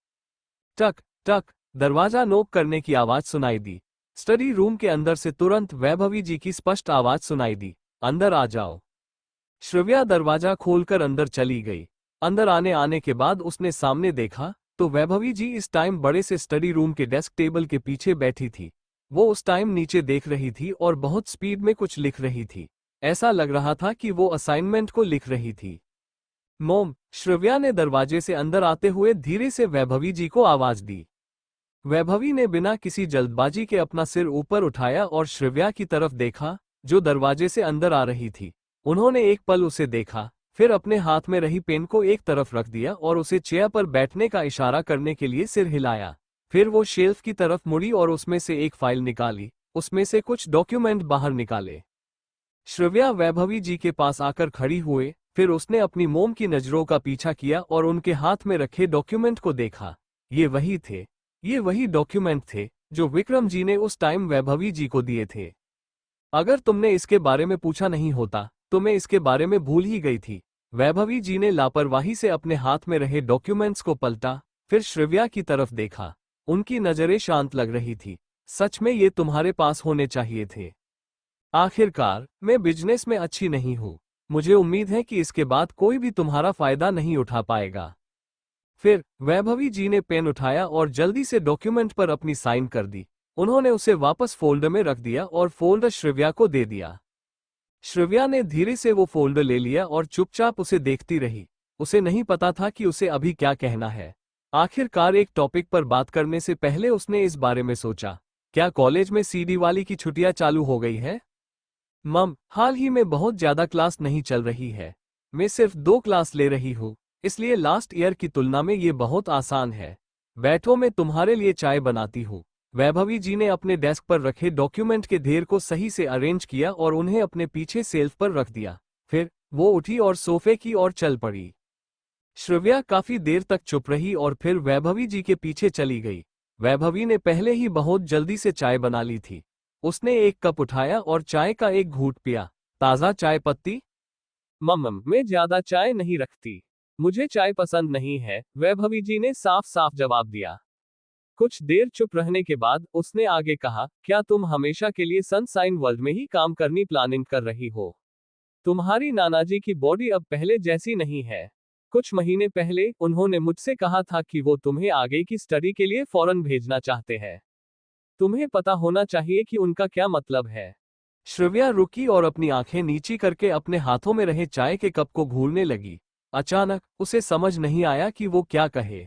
टक टक दरवाजा नॉक करने की आवाज सुनाई दी। स्टडी रूम के अंदर से तुरंत वैभवी जी की स्पष्ट आवाज सुनाई दी, अंदर आ जाओ। श्रव्या दरवाजा खोलकर अंदर चली गई। अंदर आने के बाद उसने सामने देखा तो वैभवी जी इस टाइम बड़े से स्टडी रूम के डेस्क टेबल के पीछे बैठी थी। वो उस टाइम नीचे देख रही थी और बहुत स्पीड में कुछ लिख रही थी। ऐसा लग रहा था कि वो असाइनमेंट को लिख रही थी। मॉम, श्रव्या ने दरवाजे से अंदर आते हुए धीरे से वैभवी जी को आवाज दी। वैभवी ने बिना किसी जल्दबाजी के अपना सिर ऊपर उठाया और श्रव्या की तरफ देखा, जो दरवाजे से अंदर आ रही थी। उन्होंने एक पल उसे देखा, फिर अपने हाथ में रही पेन को एक तरफ रख दिया और उसे चेयर पर बैठने का इशारा करने के लिए सिर हिलाया। फिर वो शेल्फ की तरफ मुड़ी और उसमें से एक फाइल निकाली, उसमें से कुछ डॉक्यूमेंट बाहर निकाले। श्रव्या वैभवी जी के पास आकर खड़ी हुए, फिर उसने अपनी मोम की नजरों का पीछा किया और उनके हाथ में रखे डॉक्यूमेंट को देखा। ये वही डॉक्यूमेंट थे जो विक्रम जी ने उस टाइम वैभवी जी को दिए थे। अगर तुमने इसके बारे में पूछा नहीं होता तो मैं इसके बारे में भूल ही गई थी। वैभवी जी ने लापरवाही से अपने हाथ में रहे डॉक्यूमेंट्स को पलटा, फिर श्रव्या की तरफ देखा। उनकी नजरें शांत लग रही थी। सच में ये तुम्हारे पास होने चाहिए थे। आखिरकार मैं बिजनेस में अच्छी नहीं हूं, मुझे उम्मीद है कि इसके बाद कोई भी तुम्हारा फायदा नहीं उठा पाएगा। फिर वैभवी जी ने पेन उठाया और जल्दी से डॉक्यूमेंट पर अपनी साइन कर दी। उन्होंने उसे वापस फोल्डर में रख दिया और फोल्डर श्रव्या को दे दिया। श्रव्या ने धीरे से वो फोल्डर ले लिया और चुपचाप उसे देखती रही। उसे नहीं पता था कि उसे अभी क्या कहना है। आखिरकार एक टॉपिक पर बात करने से पहले उसने इस बारे में सोचा, क्या कॉलेज में सीडी वाली की छुट्टियां चालू हो गई है? मम, हाल ही में बहुत ज्यादा क्लास नहीं चल रही है। मैं सिर्फ 2 क्लास ले रही हूँ, इसलिए लास्ट ईयर की तुलना में ये बहुत आसान है। बैठो, मैं तुम्हारे लिए चाय बनाती हूँ। वैभवी जी ने अपने डेस्क पर रखे डॉक्यूमेंट के ढेर को सही से अरेंज किया और उन्हें अपने पीछे सेल्फ पर रख दिया। फिर वो उठी और सोफे की ओर चल पड़ी। श्रव्या काफी देर तक चुप रही और फिर वैभवी जी के पीछे चली गई। वैभवी ने पहले ही बहुत जल्दी से चाय बना ली थी। उसने एक कप उठाया और चाय का एक घूंट पिया। ताज़ा चाय पत्ती? मम्म, मैं ज्यादा चाय नहीं रखती, मुझे चाय पसंद नहीं है, वैभवी जी ने साफ साफ जवाब दिया। कुछ देर चुप रहने के बाद उसने आगे कहा, क्या तुम हमेशा के लिए सनसाइन वर्ल्ड में ही काम करनी प्लानिंग कर रही हो? तुम्हारी नानाजी की बॉडी अब पहले जैसी नहीं है। कुछ महीने पहले उन्होंने मुझसे कहा था कि वो तुम्हें आगे की स्टडी के लिए फॉरेन भेजना चाहते हैं। तुम्हें पता होना चाहिए कि उनका क्या मतलब है। श्रव्या रुकी और अपनी आंखें नीची करके अपने हाथों में रहे चाय के कप को घूरने लगी। अचानक उसे समझ नहीं आया कि वो क्या कहे।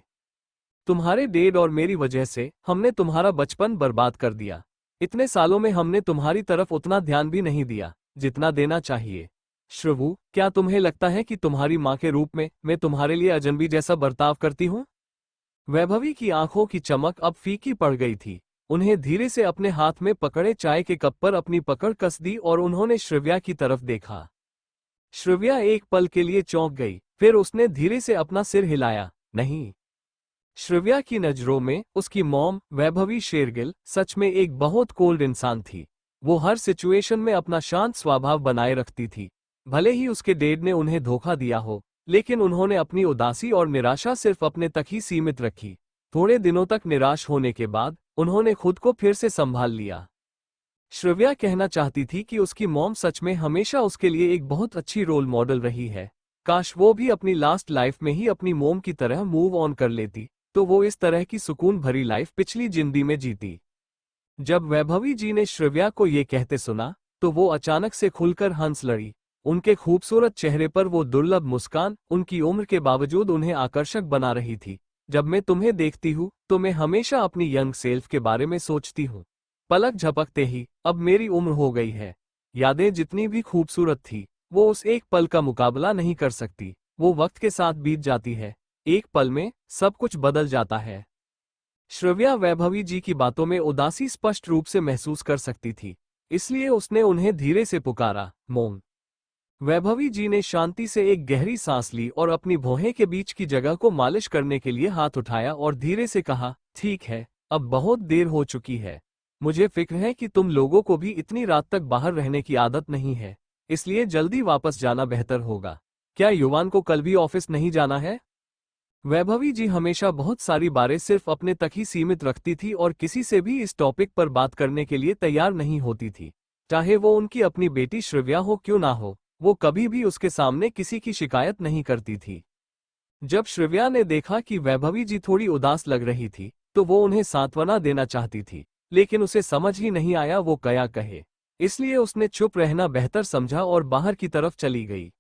तुम्हारे डैड और मेरी वजह से हमने तुम्हारा बचपन बर्बाद कर दिया। इतने सालों में हमने तुम्हारी तरफ उतना ध्यान भी नहीं दिया जितना देना चाहिए। श्रवु, क्या तुम्हें लगता है कि तुम्हारी माँ के रूप में मैं तुम्हारे लिए अजनबी जैसा बर्ताव करती हूँ? वैभवी की आंखों की चमक अब फीकी पड़ गई थी। उन्हें धीरे से अपने हाथ में पकड़े चाय के कप पर अपनी पकड़ कस दी और उन्होंने श्रव्या की तरफ देखा। श्रव्या एक पल के लिए चौंक गई, फिर उसने धीरे से अपना सिर हिलाया। नहीं। श्रव्या की नजरों में उसकी मॉम वैभवी शेरगिल सच में एक बहुत कोल्ड इंसान थी। वो हर सिचुएशन में अपना शांत स्वभाव बनाए रखती थी। भले ही उसके डैड ने उन्हें धोखा दिया हो, लेकिन उन्होंने अपनी उदासी और निराशा सिर्फ अपने तक ही सीमित रखी। थोड़े दिनों तक निराश होने के बाद उन्होंने खुद को फिर से संभाल लिया। श्रव्या कहना चाहती थी कि उसकी मॉम सच में हमेशा उसके लिए एक बहुत अच्छी रोल मॉडल रही है। काश वो भी अपनी लास्ट लाइफ में ही अपनी मॉम की तरह मूव ऑन कर लेती, तो वो इस तरह की सुकून भरी लाइफ पिछली जिंदगी में जीती। जब वैभवी जी ने श्रव्या को ये कहते सुना, तो वो अचानक से खुलकर हंस लड़ी। उनके खूबसूरत चेहरे पर वो दुर्लभ मुस्कान उनकी उम्र के बावजूद उन्हें आकर्षक बना रही थी। जब मैं तुम्हें देखती हूँ तो मैं हमेशा अपनी यंग सेल्फ के बारे में सोचती हूँ। पलक झपकते ही अब मेरी उम्र हो गई है। यादें जितनी भी खूबसूरत थी, वो उस एक पल का मुकाबला नहीं कर सकती। वो वक्त के साथ बीत जाती है, एक पल में सब कुछ बदल जाता है। श्रव्या वैभवी जी की बातों में उदासी स्पष्ट रूप से महसूस कर सकती थी, इसलिए उसने उन्हें धीरे से पुकारा, मोम। वैभवी जी ने शांति से एक गहरी सांस ली और अपनी भौहें के बीच की जगह को मालिश करने के लिए हाथ उठाया और धीरे से कहा, ठीक है, अब बहुत देर हो चुकी है। मुझे फिक्र है कि तुम लोगों को भी इतनी रात तक बाहर रहने की आदत नहीं है, इसलिए जल्दी वापस जाना बेहतर होगा। क्या युवान को कल भी ऑफिस नहीं जाना है? वैभवी जी हमेशा बहुत सारी बातें सिर्फ अपने तक ही सीमित रखती थी और किसी से भी इस टॉपिक पर बात करने के लिए तैयार नहीं होती थी। चाहे वो उनकी अपनी बेटी श्रव्या हो क्यों ना हो, वो कभी भी उसके सामने किसी की शिकायत नहीं करती थी। जब श्रव्या ने देखा कि वैभवी जी थोड़ी उदास लग रही थी, तो वो उन्हें सांत्वना देना चाहती थी, लेकिन उसे समझ ही नहीं आया वो क्या कहे। इसलिए उसने चुप रहना बेहतर समझा और बाहर की तरफ चली गई।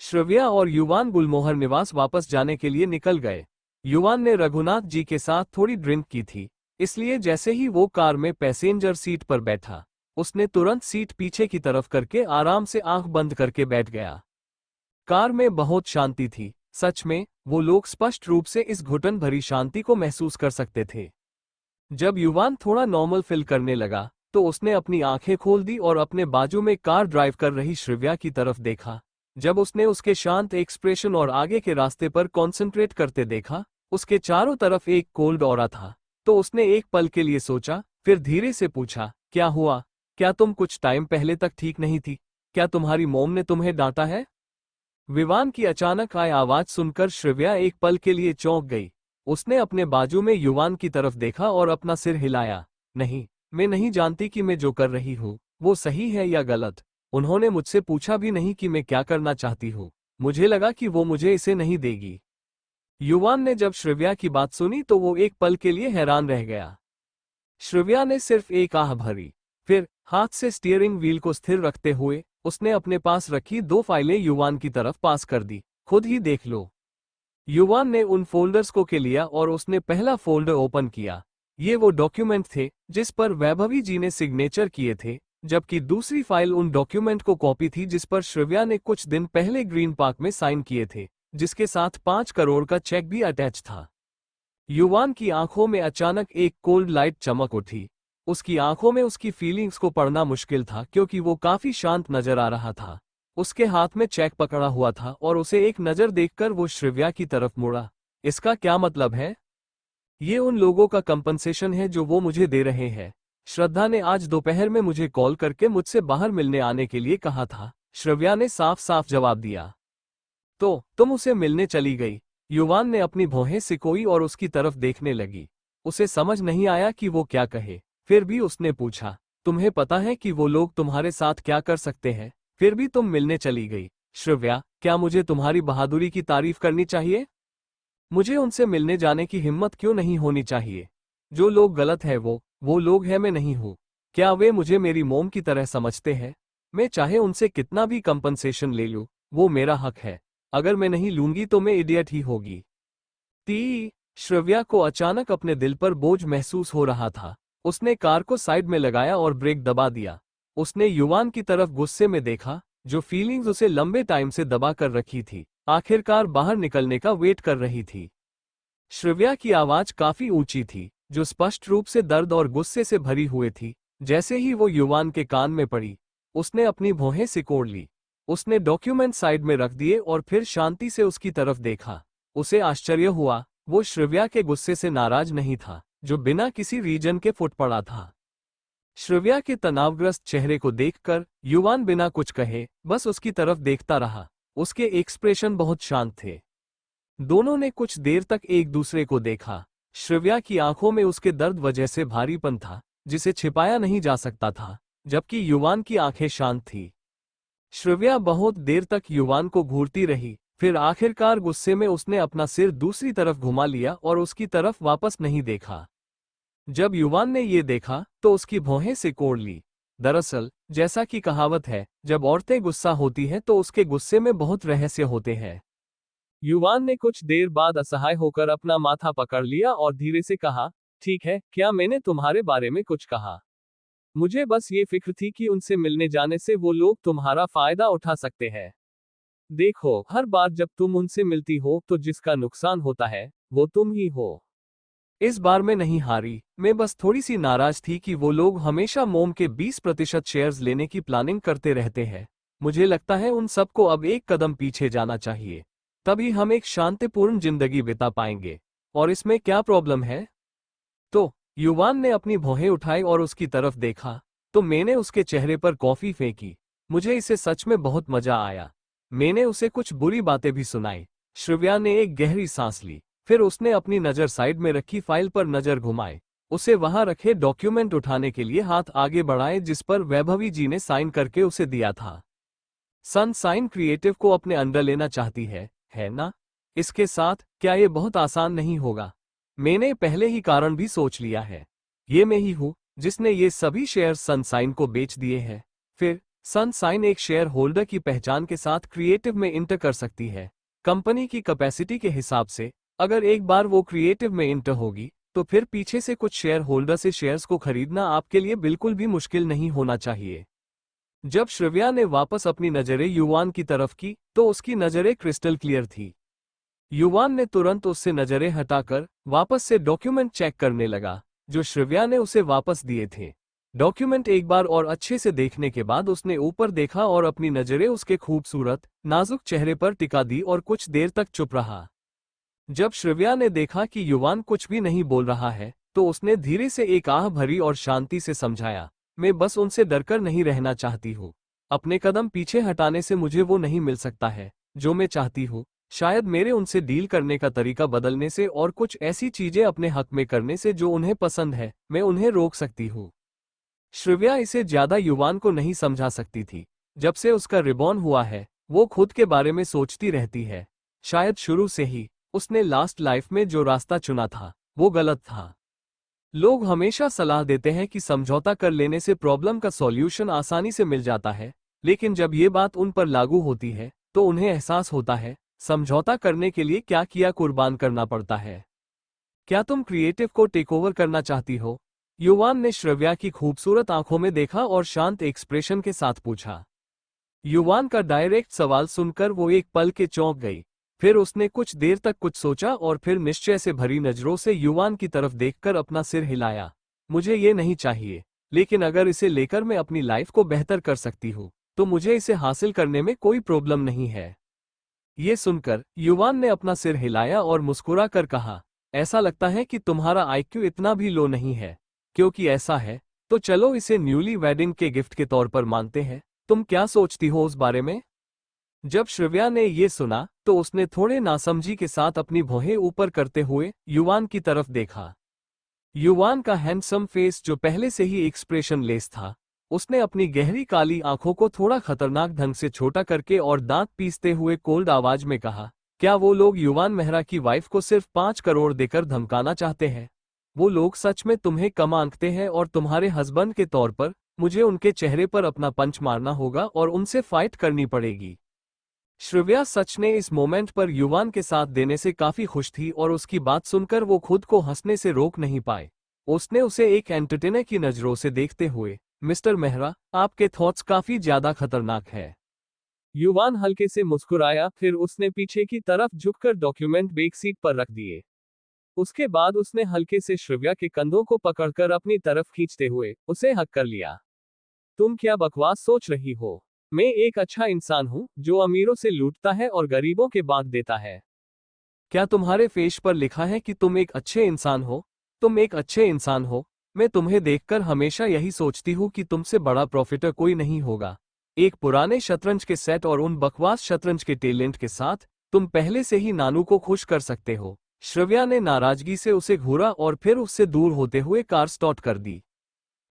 श्रव्या और युवान गुलमोहर निवास वापस जाने के लिए निकल गए। युवान ने रघुनाथ जी के साथ थोड़ी ड्रिंक की थी, इसलिए जैसे ही वो कार में पैसेंजर सीट पर बैठा, उसने तुरंत सीट पीछे की तरफ करके आराम से आंख बंद करके बैठ गया। कार में बहुत शांति थी। सच में वो लोग स्पष्ट रूप से इस घुटन भरी शांति को महसूस कर सकते थे। जब युवान थोड़ा नॉर्मल फील करने लगा, तो उसने अपनी आंखें खोल दी और अपने बाजू में कार ड्राइव कर रही श्रव्या की तरफ देखा। जब उसने उसके शांत एक्सप्रेशन और आगे के रास्ते पर कॉन्सेंट्रेट करते देखा, उसके चारों तरफ एक कोल्ड ऑरा था। तो उसने एक पल के लिए सोचा, फिर धीरे से पूछा, क्या हुआ? क्या तुम कुछ टाइम पहले तक ठीक नहीं थी? क्या तुम्हारी मॉम ने तुम्हें डांटा है? विवान की अचानक आए आवाज सुनकर श्रव्या एक पल के लिए चौंक गई। उसने अपने बाजू में युवान की तरफ देखा और अपना सिर हिलाया। नहीं, मैं नहीं जानती कि मैं जो कर रही हूँ वो सही है या गलत। उन्होंने मुझसे पूछा भी नहीं कि मैं क्या करना चाहती हूँ। मुझे लगा कि वो मुझे इसे नहीं देगी। युवान ने जब श्रव्या की बात सुनी तो वो एक पल के लिए हैरान रह गया। श्रव्या ने सिर्फ एक आह भरी, फिर हाथ से स्टीयरिंग व्हील को स्थिर रखते हुए उसने अपने पास रखी 2 फाइलें युवान की तरफ पास कर दी। खुद ही देख लो। युवान ने उन फोल्डर्स को के लिया और उसने पहला फोल्डर ओपन किया। ये वो डॉक्यूमेंट थे जिस पर वैभवी जी ने सिग्नेचर किए थे, जबकि दूसरी फाइल उन डॉक्यूमेंट को कॉपी थी जिस पर श्रव्या ने कुछ दिन पहले ग्रीन पार्क में साइन किए थे, जिसके साथ 5 करोड़ का चेक भी अटैच था। युवान की आंखों में अचानक एक कोल्ड लाइट चमक उठी। उसकी आंखों में उसकी फीलिंग्स को पढ़ना मुश्किल था क्योंकि वो काफी शांत नजर आ रहा था। उसके हाथ में चेक पकड़ा हुआ था और उसे एक नजर देखकर वो श्रव्या की तरफ मुड़ा। इसका क्या मतलब है? ये उन लोगों का कंपनसेशन है जो वो मुझे दे रहे हैं। श्रद्धा ने आज दोपहर में मुझे कॉल करके मुझसे बाहर मिलने आने के लिए कहा था, श्रव्या ने साफ साफ जवाब दिया। तो तुम उसे मिलने चली गई? युवान ने अपनी भौहें सिकोई और उसकी तरफ देखने लगी। उसे समझ नहीं आया कि वो क्या कहे, फिर भी उसने पूछा, तुम्हें पता है कि वो लोग तुम्हारे साथ क्या कर सकते हैं? फिर भी तुम मिलने चली गई? श्रव्या, क्या मुझे तुम्हारी बहादुरी की तारीफ करनी चाहिए? मुझे उनसे मिलने जाने की हिम्मत क्यों नहीं होनी चाहिए? जो लोग गलत है वो लोग हैं, मैं नहीं हूँ। क्या वे मुझे मेरी मोम की तरह समझते हैं? मैं चाहे उनसे कितना भी कंपनसेशन ले लूँ, वो मेरा हक है। अगर मैं नहीं लूंगी तो मैं इडियट ही होगी। श्रव्या को अचानक अपने दिल पर बोझ महसूस हो रहा था। उसने कार को साइड में लगाया और ब्रेक दबा दिया। उसने युवान की तरफ गुस्से में देखा, जो फीलिंग्स उसे लंबे टाइम से दबा कर रखी थी, आखिरकार बाहर निकलने का वेट कर रही थी। श्रव्या की आवाज काफी ऊंची थी, जो स्पष्ट रूप से दर्द और गुस्से से भरी हुई थी। जैसे ही वो युवान के कान में पड़ी, उसने अपनी भौहें सिकोड़ ली। उसने डॉक्यूमेंट साइड में रख दिए और फिर शांति से उसकी तरफ देखा। उसे आश्चर्य हुआ, वो श्रव्या के गुस्से से नाराज नहीं था, जो बिना किसी रीजन के फुट पड़ा था। श्रव्या के तनावग्रस्त चेहरे को देखकर युवान बिना कुछ कहे बस उसकी तरफ देखता रहा। उसके एक्सप्रेशन बहुत शांत थे। दोनों ने कुछ देर तक एक दूसरे को देखा। श्रव्या की आंखों में उसके दर्द वजह से भारीपन था, जिसे छिपाया नहीं जा सकता था, जबकि युवान की आंखें शांत थी। श्रव्या बहुत देर तक युवान को घूरती रही, फिर आखिरकार गुस्से में उसने अपना सिर दूसरी तरफ घुमा लिया और उसकी तरफ वापस नहीं देखा। जब युवान ने ये देखा तो उसकी भौहें सिकोड़ ली। दरअसल, जैसा कि कहावत है, जब औरतें गुस्सा होती हैं तो उसके गुस्से में बहुत रहस्य होते हैं। युवान ने कुछ देर बाद असहाय होकर अपना माथा पकड़ लिया और धीरे से कहा, ठीक है, क्या मैंने तुम्हारे बारे में कुछ कहा? मुझे बस ये फिक्र थी कि उनसे मिलने जाने से वो लोग तुम्हारा फायदा उठा सकते हैं। देखो, हर बार जब तुम उनसे मिलती हो तो जिसका नुकसान होता है वो तुम ही हो। इस बार मैं नहीं हारी, मैं बस थोड़ी सी नाराज थी कि वो लोग हमेशा मोम के 20% शेयर्स लेने की प्लानिंग करते रहते हैं। मुझे लगता है उन सबको अब एक कदम पीछे जाना चाहिए, तभी हम एक शांतिपूर्ण जिंदगी बिता पाएंगे। और इसमें क्या प्रॉब्लम है? तो युवान ने अपनी भौहें उठाई और उसकी तरफ देखा, तो मैंने उसके चेहरे पर कॉफी फेंकी। मुझे इसे सच में बहुत मजा आया। मैंने उसे कुछ बुरी बातें भी सुनाई। श्रव्या ने एक गहरी सांस ली, फिर उसने अपनी नजर साइड में रखी फाइल पर नजर घुमाए। उसे वहां रखे डॉक्यूमेंट उठाने के लिए हाथ आगे बढ़ाए जिस पर वैभवी जी ने साइन करके उसे दिया था। सनसाइन क्रिएटिव को अपने अंडर लेना चाहती है ना? इसके साथ क्या ये बहुत आसान नहीं होगा? मैंने पहले ही कारण भी सोच लिया है। ये मैं ही हूँ जिसने ये सभी शेयर सनसाइन को बेच दिए हैं। फिर सनसाइन एक शेयर होल्डर की पहचान के साथ क्रिएटिव में इंटर कर सकती है। कंपनी की कैपेसिटी के हिसाब से अगर एक बार वो क्रिएटिव में इंटर होगी तो फिर पीछे से कुछ शेयर होल्डर से शेयर्स को खरीदना आपके लिए बिल्कुल भी मुश्किल नहीं होना चाहिए। जब श्रव्या ने वापस अपनी नजरें युवान की तरफ की तो उसकी नजरें क्रिस्टल क्लियर थी। युवान ने तुरंत उससे नजरें हटाकर वापस से डॉक्यूमेंट चेक करने लगा, जो श्रव्या ने उसे वापस दिए थे। डॉक्यूमेंट एक बार और अच्छे से देखने के बाद उसने ऊपर देखा और अपनी नजरें उसके खूबसूरत, नाजुक चेहरे पर टिका दी और कुछ देर तक चुप रहा। जब श्रव्या ने देखा कि युवान कुछ भी नहीं बोल रहा है, तो उसने धीरे से एक आह भरी और शांति से समझाया, मैं बस उनसे डरकर नहीं रहना चाहती हूँ। अपने कदम पीछे हटाने से मुझे वो नहीं मिल सकता है जो मैं चाहती हूँ। शायद मेरे उनसे डील करने का तरीका बदलने से और कुछ ऐसी चीजें अपने हक में करने से जो उन्हें पसंद है, मैं उन्हें रोक सकती हूँ। श्रव्या इसे ज्यादा युवान को नहीं समझा सकती थी। जब से उसका रिबॉर्न हुआ है, वो खुद के बारे में सोचती रहती है। शायद शुरू से ही उसने लास्ट लाइफ में जो रास्ता चुना था वो गलत था। लोग हमेशा सलाह देते हैं कि समझौता कर लेने से प्रॉब्लम का सॉल्यूशन आसानी से मिल जाता है, लेकिन जब ये बात उन पर लागू होती है तो उन्हें एहसास होता है समझौता करने के लिए क्या किया कुर्बान करना पड़ता है। क्या तुम क्रिएटिव को टेकओवर करना चाहती हो? युवान ने श्रव्या की खूबसूरत आंखों में देखा और शांत एक्सप्रेशन के साथ पूछा। युवान का डायरेक्ट सवाल सुनकर वो एक पल के चौंक गई। फिर उसने कुछ देर तक कुछ सोचा और फिर निश्चय से भरी नजरों से युवान की तरफ देखकर अपना सिर हिलाया। मुझे ये नहीं चाहिए, लेकिन अगर इसे लेकर मैं अपनी लाइफ को बेहतर कर सकती हूँ तो मुझे इसे हासिल करने में कोई प्रॉब्लम नहीं है। ये सुनकर युवान ने अपना सिर हिलाया और मुस्कुरा कर कहा, ऐसा लगता है कि तुम्हारा आईक्यू इतना भी लो नहीं है। क्योंकि ऐसा है तो चलो इसे न्यूली वेडिंग के गिफ्ट के तौर पर मानते हैं। तुम क्या सोचती हो उस बारे में? जब श्रव्या ने ये सुना तो उसने थोड़े नासमझी के साथ अपनी भौहें ऊपर करते हुए युवान की तरफ देखा। युवान का हैंडसम फेस जो पहले से ही एक्सप्रेशन लेस था, उसने अपनी गहरी काली आंखों को थोड़ा खतरनाक ढंग से छोटा करके और दांत पीसते हुए कोल्ड आवाज में कहा, क्या वो लोग युवान मेहरा की वाइफ को सिर्फ 5 करोड़ देकर धमकाना चाहते हैं? वो लोग सच में तुम्हें कम आंकते हैं और तुम्हारे हस्बैंड के तौर पर मुझे उनके चेहरे पर अपना पंच मारना होगा और उनसे फाइट करनी पड़ेगी। श्रिव्या सच ने इस मोमेंट पर युवान के साथ देने से काफी खुश थी और उसकी बात सुनकर वो खुद को हंसने से रोक नहीं पाए। उसने उसे एक एंटरटेनर की नजरों से देखते हुए, मिस्टर मेहरा, आपके थॉट्स काफी ज्यादा खतरनाक है। युवान हल्के से मुस्कुराया, फिर उसने पीछे की तरफ झुककर डॉक्यूमेंट बैक सीट पर रख दिए। उसके बाद उसने हल्के से श्रिव्या के कंधों को पकड़कर अपनी तरफ खींचते हुए उसे हक कर लिया। तुम क्या बकवास सोच रही हो? मैं एक अच्छा इंसान हूं जो अमीरों से लूटता है और गरीबों के बांट देता है। क्या तुम्हारे फेस पर लिखा है कि तुम एक अच्छे इंसान हो? तुम एक अच्छे इंसान हो। मैं तुम्हें देखकर हमेशा यही सोचती हूँ कि तुमसे बड़ा प्रॉफिटर कोई नहीं होगा। एक पुराने शतरंज के सेट और उन बकवास शतरंज के टैलेंट के साथ तुम पहले से ही नानू को खुश कर सकते हो। श्रिव्या ने नाराजगी से उसे घूरा और फिर उससे दूर होते हुए कार स्टार्ट कर दी।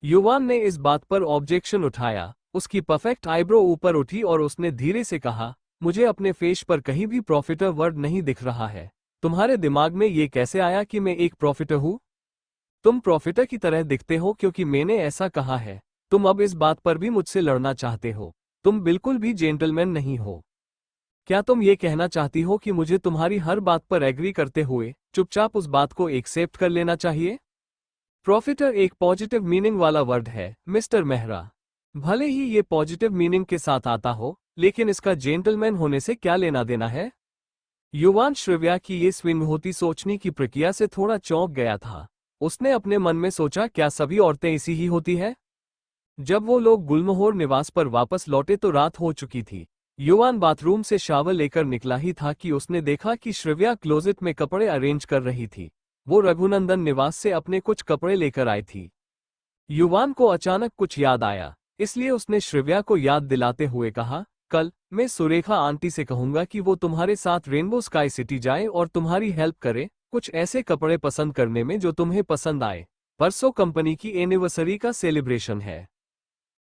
युवान ने इस बात पर ऑब्जेक्शन उठाया। उसकी परफेक्ट आईब्रो ऊपर उठी और उसने धीरे से कहा, मुझे अपने फेस पर कहीं भी प्रॉफिटर वर्ड नहीं दिख रहा है। तुम्हारे दिमाग में ये कैसे आया कि मैं एक प्रॉफिटर हूं? तुम प्रॉफिटर की तरह दिखते हो क्योंकि मैंने ऐसा कहा है। तुम अब इस बात पर भी मुझसे लड़ना चाहते हो। तुम बिल्कुल भी जेंटलमैन नहीं हो। क्या तुम ये कहना चाहती हो कि मुझे तुम्हारी हर बात पर एग्री करते हुए चुपचाप उस बात को एक्सेप्ट कर लेना चाहिए? प्रॉफिटर एक पॉजिटिव मीनिंग वाला वर्ड है, मिस्टर मेहरा। भले ही ये पॉजिटिव मीनिंग के साथ आता हो, लेकिन इसका जेंटलमैन होने से क्या लेना देना है? युवान श्रिव्या की ये स्विंग होती सोचने की प्रक्रिया से थोड़ा चौंक गया था। उसने अपने मन में सोचा, क्या सभी औरतें ऐसी ही होती है? जब वो लोग गुलमोहर निवास पर वापस लौटे तो रात हो चुकी थी। युवान बाथरूम से शावर लेकर निकला ही था कि उसने देखा कि श्रिव्या क्लोजेट में कपड़े अरेंज कर रही थी। वो रघुनंदन निवास से अपने कुछ कपड़े लेकर आई थी। युवान को अचानक कुछ याद आया, इसलिए उसने श्रिव्या को याद दिलाते हुए कहा, कल मैं सुरेखा आंटी से कहूंगा कि वो तुम्हारे साथ रेनबो स्काई सिटी जाए और तुम्हारी हेल्प करे कुछ ऐसे कपड़े पसंद करने में जो तुम्हें पसंद आए। परसों कंपनी की एनिवर्सरी का सेलिब्रेशन है।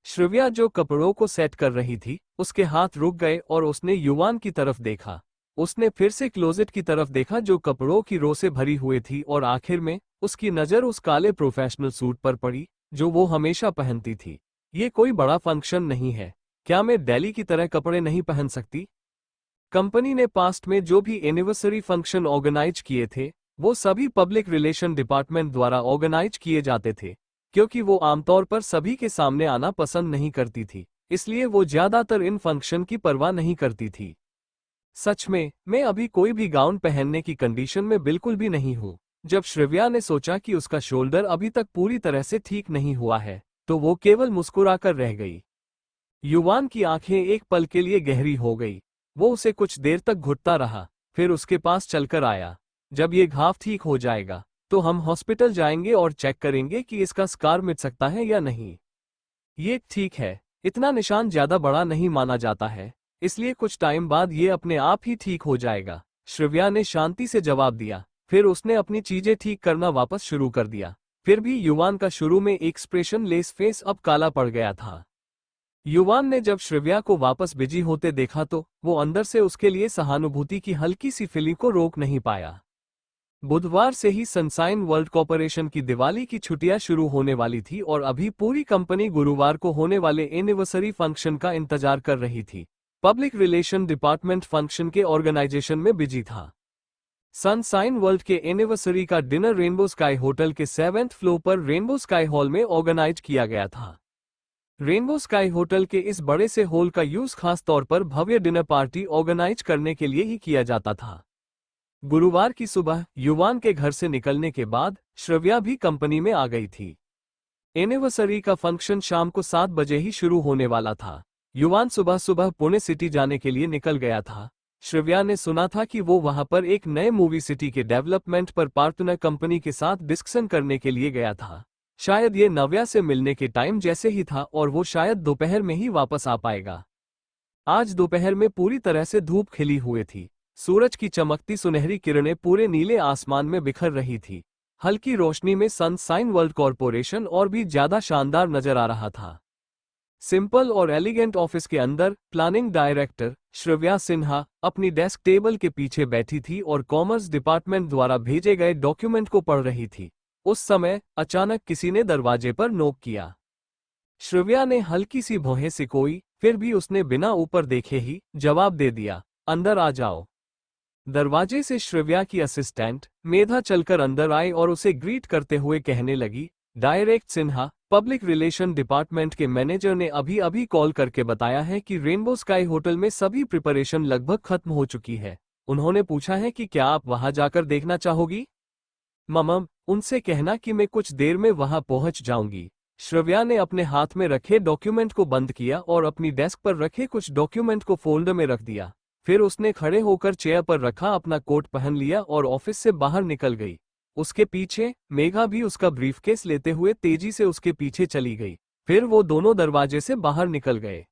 श्रिव्या जो कपड़ों को सेट कर रही थी, उसके हाथ रुक गए और उसने युवान की तरफ देखा। उसने फिर से क्लोजेट की तरफ देखा जो कपड़ों की रो से भरी हुई थी और आखिर में उसकी नज़र उस काले प्रोफेशनल सूट पर पड़ी जो वो हमेशा पहनती थी। ये कोई बड़ा फंक्शन नहीं है। क्या मैं दिल्ली की तरह कपड़े नहीं पहन सकती? कंपनी ने पास्ट में जो भी एनिवर्सरी फंक्शन ऑर्गेनाइज किए थे, वो सभी पब्लिक रिलेशन डिपार्टमेंट द्वारा ऑर्गेनाइज किए जाते थे। क्योंकि वो आमतौर पर सभी के सामने आना पसंद नहीं करती थी, इसलिए वो ज्यादातर इन फंक्शन की परवाह नहीं करती थी। सच में, मैं अभी कोई भी गाउन पहनने की कंडीशन में बिल्कुल भी नहीं हूँ। जब श्रिव्या ने सोचा कि उसका शोल्डर अभी तक पूरी तरह से ठीक नहीं हुआ है, तो वो केवल मुस्कुराकर रह गई। युवान की आंखें एक पल के लिए गहरी हो गई। वो उसे कुछ देर तक घुटता रहा, फिर उसके पास चलकर आया। जब ये घाव ठीक हो जाएगा तो हम हॉस्पिटल जाएंगे और चेक करेंगे कि इसका स्कार मिट सकता है या नहीं। ये ठीक है, इतना निशान ज्यादा बड़ा नहीं माना जाता है, इसलिए कुछ टाइम बाद ये अपने आप ही ठीक हो जाएगा। श्रिव्या ने शांति से जवाब दिया। फिर उसने अपनी चीजें ठीक करना वापस शुरू कर दिया। फिर भी युवान का शुरू में एक्सप्रेशन लेस फेस अब काला पड़ गया था। युवान ने जब श्रिव्या को वापस बिजी होते देखा तो वो अंदर से उसके लिए सहानुभूति की हल्की सी फीलिंग को रोक नहीं पाया। बुधवार से ही सनशाइन वर्ल्ड कॉर्पोरेशन की दिवाली की छुट्टियां शुरू होने वाली थी और अभी पूरी कंपनी गुरुवार को होने वाले एनिवर्सरी फंक्शन का इंतजार कर रही थी। पब्लिक रिलेशन डिपार्टमेंट फंक्शन के ऑर्गेनाइजेशन में बिजी था। सनशाइन वर्ल्ड के एनिवर्सरी का डिनर रेनबो स्काई होटल के 7th फ्लोर पर रेनबो स्काई हॉल में ऑर्गेनाइज किया गया था। रेनबो स्काई होटल के इस बड़े से हॉल का यूज खास तौर पर भव्य डिनर पार्टी ऑर्गेनाइज करने के लिए ही किया जाता था। गुरुवार की सुबह युवान के घर से निकलने के बाद श्रिव्या भी कंपनी में आ गई थी। एनिवर्सरी का फंक्शन शाम को 7 बजे ही शुरू होने वाला था। युवान सुबह सुबह पुणे सिटी जाने के लिए निकल गया था। श्रिव्या ने सुना था कि वो वहां पर एक नए मूवी सिटी के डेवलपमेंट पर पार्टनर कंपनी के साथ डिस्कशन करने के लिए गया था। शायद ये नव्या से मिलने के टाइम जैसे ही था और वो शायद दोपहर में ही वापस आ पाएगा। आज दोपहर में पूरी तरह से धूप खिली हुई थी। सूरज की चमकती सुनहरी किरणें पूरे नीले आसमान में बिखर रही थी। हल्की रोशनी में सनशाइन वर्ल्ड कॉर्पोरेशन और भी ज्यादा शानदार नजर आ रहा था। सिंपल और एलिगेंट ऑफिस के अंदर प्लानिंग डायरेक्टर श्रव्या सिन्हा अपनी डेस्क टेबल के पीछे बैठी थी और कॉमर्स डिपार्टमेंट द्वारा भेजे गए डॉक्यूमेंट को पढ़ रही थी। उस समय अचानक किसी ने दरवाजे पर नॉक किया। श्रव्या ने हल्की सी भौहें सिकोई, फिर भी उसने बिना ऊपर देखे ही जवाब दे दिया, अंदर आ जाओ। दरवाजे से श्रव्या की असिस्टेंट मेधा चलकर अंदर आई और उसे ग्रीट करते हुए कहने लगी, direct Sinha, public relation department के मैनेजर ने अभी अभी कॉल करके बताया है कि रेनबो स्काई होटल में सभी प्रिपरेशन लगभग खत्म हो चुकी है। उन्होंने पूछा है कि क्या आप वहां जाकर देखना चाहोगी? ममम, उनसे कहना कि मैं कुछ देर में वहां पहुंच जाऊंगी। श्रव्या ने अपने हाथ में रखे डॉक्यूमेंट को बंद किया और अपनी डेस्क पर रखे कुछ डॉक्यूमेंट को फोल्डर में रख दिया। फिर उसने खड़े होकर चेयर पर रखा अपना कोट पहन लिया और ऑफिस से बाहर निकल गई। उसके पीछे मेघा भी उसका ब्रीफकेस लेते हुए तेजी से उसके पीछे चली गई। फिर वो दोनों दरवाजे से बाहर निकल गए।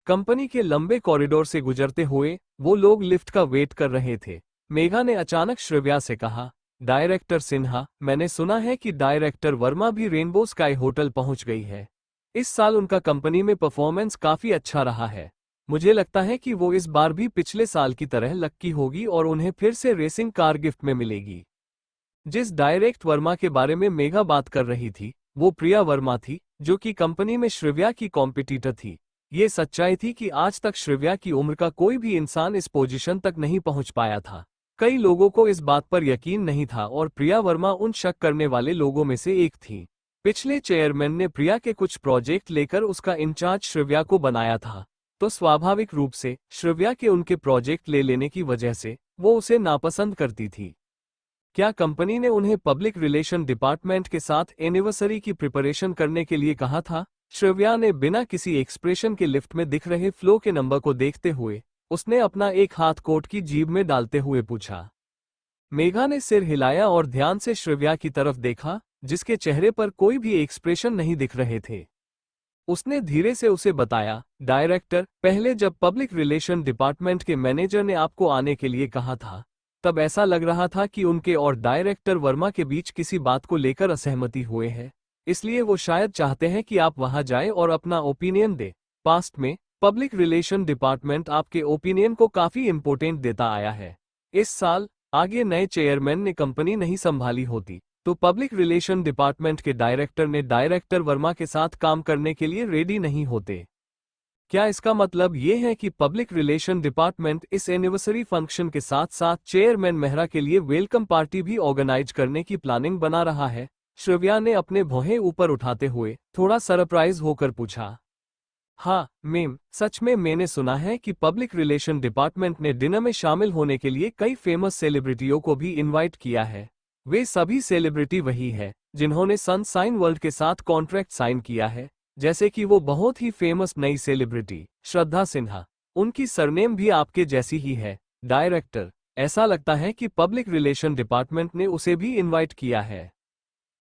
कंपनी के लंबे कॉरिडोर से गुजरते हुए वो लोग लिफ्ट का वेट कर रहे थे। मेघा ने अचानक श्रव्या से कहा, डायरेक्टर सिन्हा, मैंने सुना है कि डायरेक्टर वर्मा भी रेनबो स्काई होटल पहुंच गई है। इस साल उनका कंपनी में परफॉर्मेंस काफी अच्छा रहा है। मुझे लगता है कि वो इस बार भी पिछले साल की तरह लक्की होगी और उन्हें फिर से रेसिंग कार गिफ्ट में मिलेगी। जिस डायरेक्ट वर्मा के बारे में मेघा बात कर रही थी वो प्रिया वर्मा थी, जो कि कंपनी में श्रव्या की कॉम्पिटिटर थी। ये सच्चाई थी कि आज तक श्रव्या की उम्र का कोई भी इंसान इस पोजीशन तक नहीं पहुंच पाया था। कई लोगों को इस बात पर यकीन नहीं था और प्रिया वर्मा उन शक करने वाले लोगों में से एक थी। पिछले चेयरमैन ने प्रिया के कुछ प्रोजेक्ट लेकर उसका इंचार्ज श्रव्या को बनाया था, तो स्वाभाविक रूप से श्रव्या के उनके प्रोजेक्ट ले लेने की वजह से वो उसे नापसंद करती थी। क्या कंपनी ने उन्हें पब्लिक रिलेशन डिपार्टमेंट के साथ एनिवर्सरी की प्रिपरेशन करने के लिए कहा था? श्रव्या ने बिना किसी एक्सप्रेशन के लिफ्ट में दिख रहे फ्लो के नंबर को देखते हुए उसने अपना एक हाथ कोट की जेब में डालते हुए पूछा। मेघा ने सिर हिलाया और ध्यान से श्रव्या की तरफ देखा, जिसके चेहरे पर कोई भी एक्सप्रेशन नहीं दिख रहे थे। उसने धीरे से उसे बताया, डायरेक्टर, पहले जब पब्लिक रिलेशन डिपार्टमेंट के मैनेजर ने आपको आने के लिए कहा था तब ऐसा लग रहा था कि उनके और डायरेक्टर वर्मा के बीच किसी बात को लेकर असहमति हुए है, इसलिए वो शायद चाहते हैं कि आप वहां जाएं और अपना ओपिनियन दें। पास्ट में पब्लिक रिलेशन डिपार्टमेंट आपके ओपिनियन को काफी इंपॉर्टेंट देता आया है। इस साल आगे नए चेयरमैन ने कंपनी नहीं संभाली होती तो पब्लिक रिलेशन डिपार्टमेंट के डायरेक्टर ने डायरेक्टर वर्मा के साथ काम करने के लिए रेडी नहीं होते। क्या इसका मतलब ये है कि पब्लिक रिलेशन डिपार्टमेंट इस एनिवर्सरी फंक्शन के साथ साथ चेयरमैन मेहरा के लिए वेलकम पार्टी भी ऑर्गेनाइज करने की प्लानिंग बना रहा है? श्रव्या ने अपने भौहें ऊपर उठाते हुए थोड़ा सरप्राइज होकर पूछा। हाँ मैम, सच में मैंने सुना है कि पब्लिक रिलेशन डिपार्टमेंट ने डिनर में शामिल होने के लिए कई फेमस सेलिब्रिटियों को भी इनवाइट किया है। वे सभी सेलिब्रिटी वही है जिन्होंने सनशाइन वर्ल्ड के साथ कॉन्ट्रैक्ट साइन किया है, जैसे कि वो बहुत ही फेमस नई सेलिब्रिटी श्रद्धा सिन्हा। उनकी सरनेम भी आपके जैसी ही है। डायरेक्टर, ऐसा लगता है कि पब्लिक रिलेशन डिपार्टमेंट ने उसे भी इनवाइट किया है।